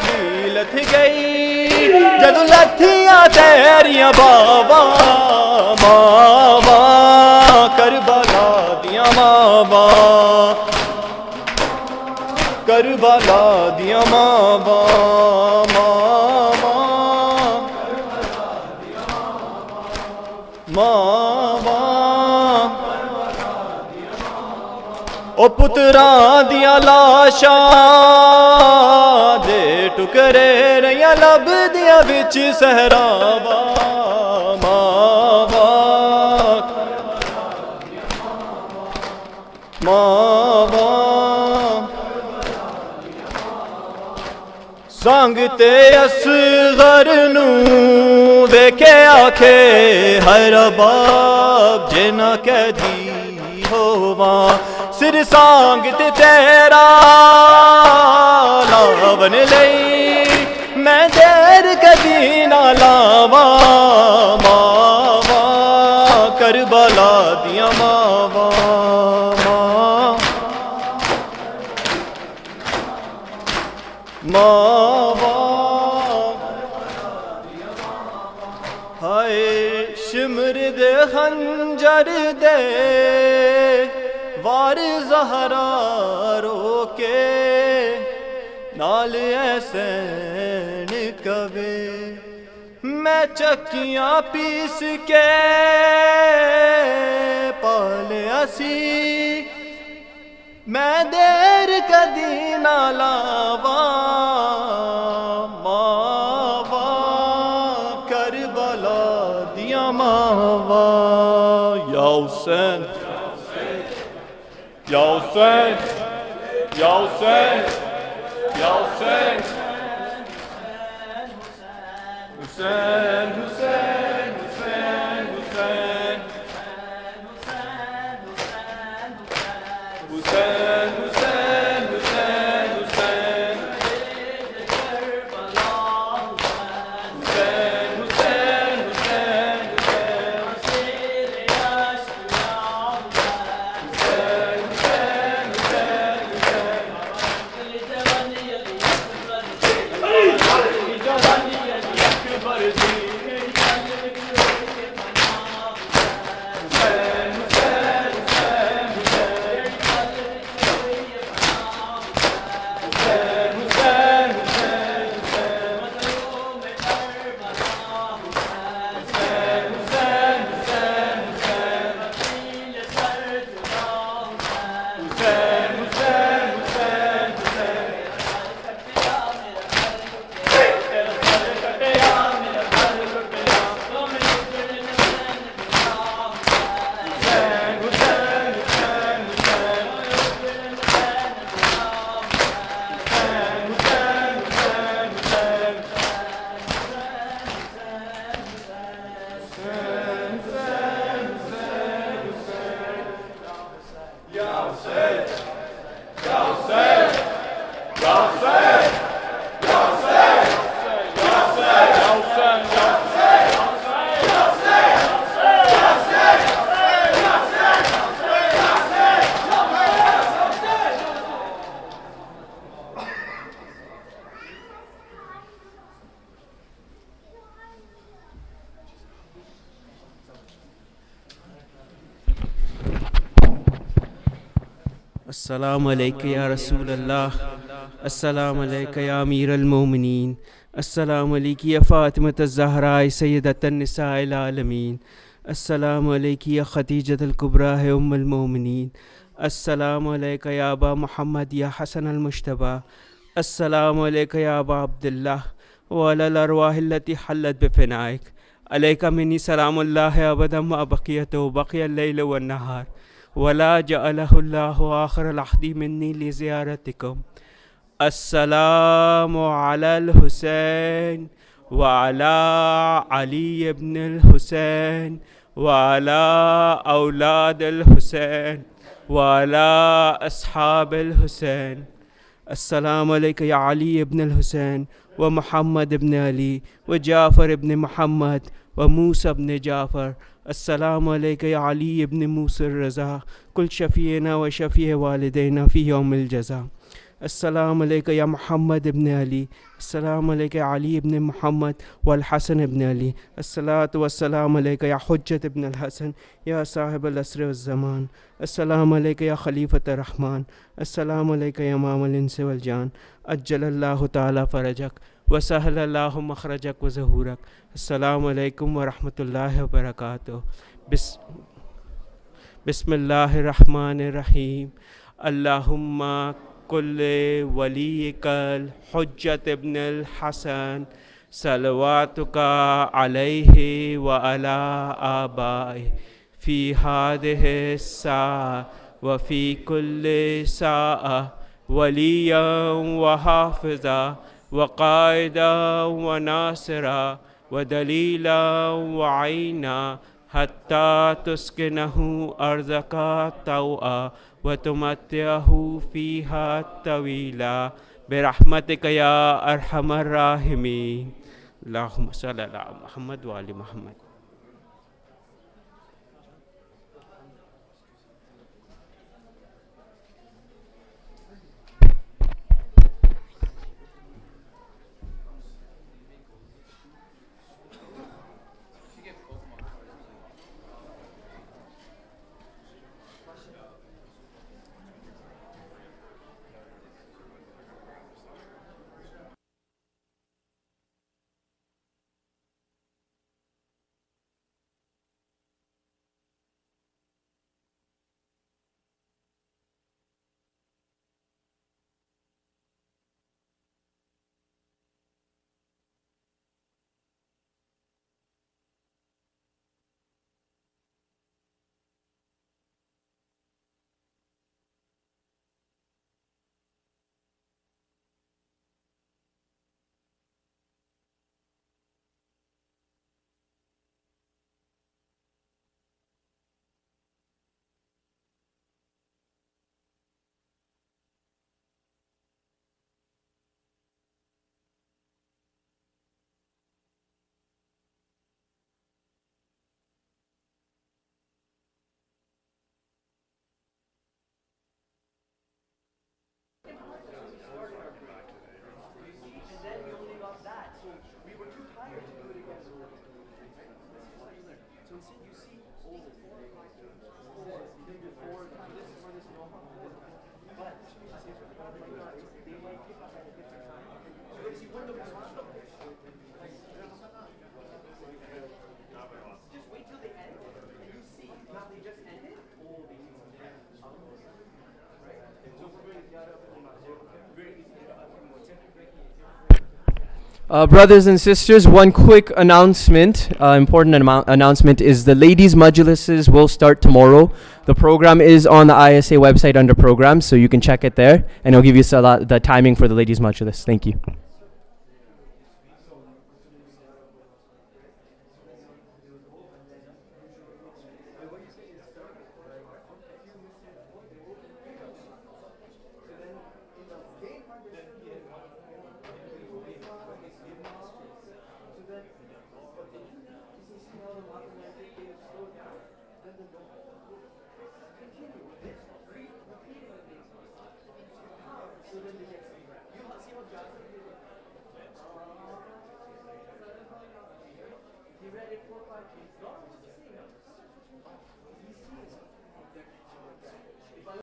بھی لتھ گئی جدو لتھیاں تیریاں باواں ماواں کربلا دیاں ماواں کربلا دیاں ماواں ماواں او پتراں دیاں لاشاں دے ٹکڑے رہیاں لبدیاں وچ صحراواں ماواں ماواں سانگ تے اصغر نوں ویکھے آکھے ہر باب جے نہ قیدی ہوواں سر سانگ تے تیرا لاون لئی میں دیر کدی نہ لاواں ماواں کربلا دیاں ماواں ماواں ہائے شمر دے خنجر دے وار زہرا رو کے نال حسین کبے میں چکیاں پیس کے پالیا سی میں دیر کدی نہ لاواں ماواں کربلا دیاں ماواں یا حسین یا حسین یا حسین یا حسین السلام علیکم یا رسول اللہ، السلام علیکم یا امیر المومنین، السلام علیکم یا فاطمۃ الزہراء سیدۃ النساء العالمین، السلام علیکم یا خدیجۃ الکبریٰ ام المومنین، السلام علیکم یا ابا محمد یا حسن المجتبیٰ، السلام علیکم یا ابا عبداللہ وعلی الارواح التي حلت بفنائک، علیک منی سلام اللہ ابدا ما بقیت وبقی اللیل والنہار ولا جعلہ اللہ آخر العہد منی لزیارتکم. السلام علی الحسین وعلی علی ابن الحسین وعلی اولاد الحسین وعلی اصحاب الحسین. السلام علیکم یا علی ابن الحسین و محمد ابن علی و جعفر ابن محمد و موسیٰ ابن جعفر. السلام علیکم یا علی ابن موسیٰ الرضا کل شفیعنا و شفیع والدینا فی یوم الجزا. السلام علیکم یا محمد ابن علی، السلام علیکم یا علی ابن محمد والحسن ابن علی. الصلاۃ والسلام علیکم یا حجت ابن الحسن یا صاحب العصر والزمان. السلام علیکم یا خلیفۃ الرحمن، السلام علیکم یا امام الانس والجان. اجل اللہ تعالی فرجک وسہل اللہ مخرجک وظہورک. السلام علیکم ورحمۃ اللہ وبرکاتہ. بسم اللہ الرحمن الرحیم. اللہم کل ولیک الحجت ابن الحسن صلواتک علیہ وعلی آبائہ فی ہذہ الساعہ وفی کل ساعہ ولیا وحافظا وقائدا وناصرا ودلیلا وعینا حتی تسکنہ ارضک طوعا وتمتعہ فیہا طویلا برحمتک یا ارحم الراحمین. اللہم صلی علی محمد وعلی محمد. Brothers and sisters, one quick announcement, announcement is the ladies' majlises will start tomorrow. The program is on the ISA website under programs, so you can check it there, and it'll give you the timing for the ladies' majlis. Thank you.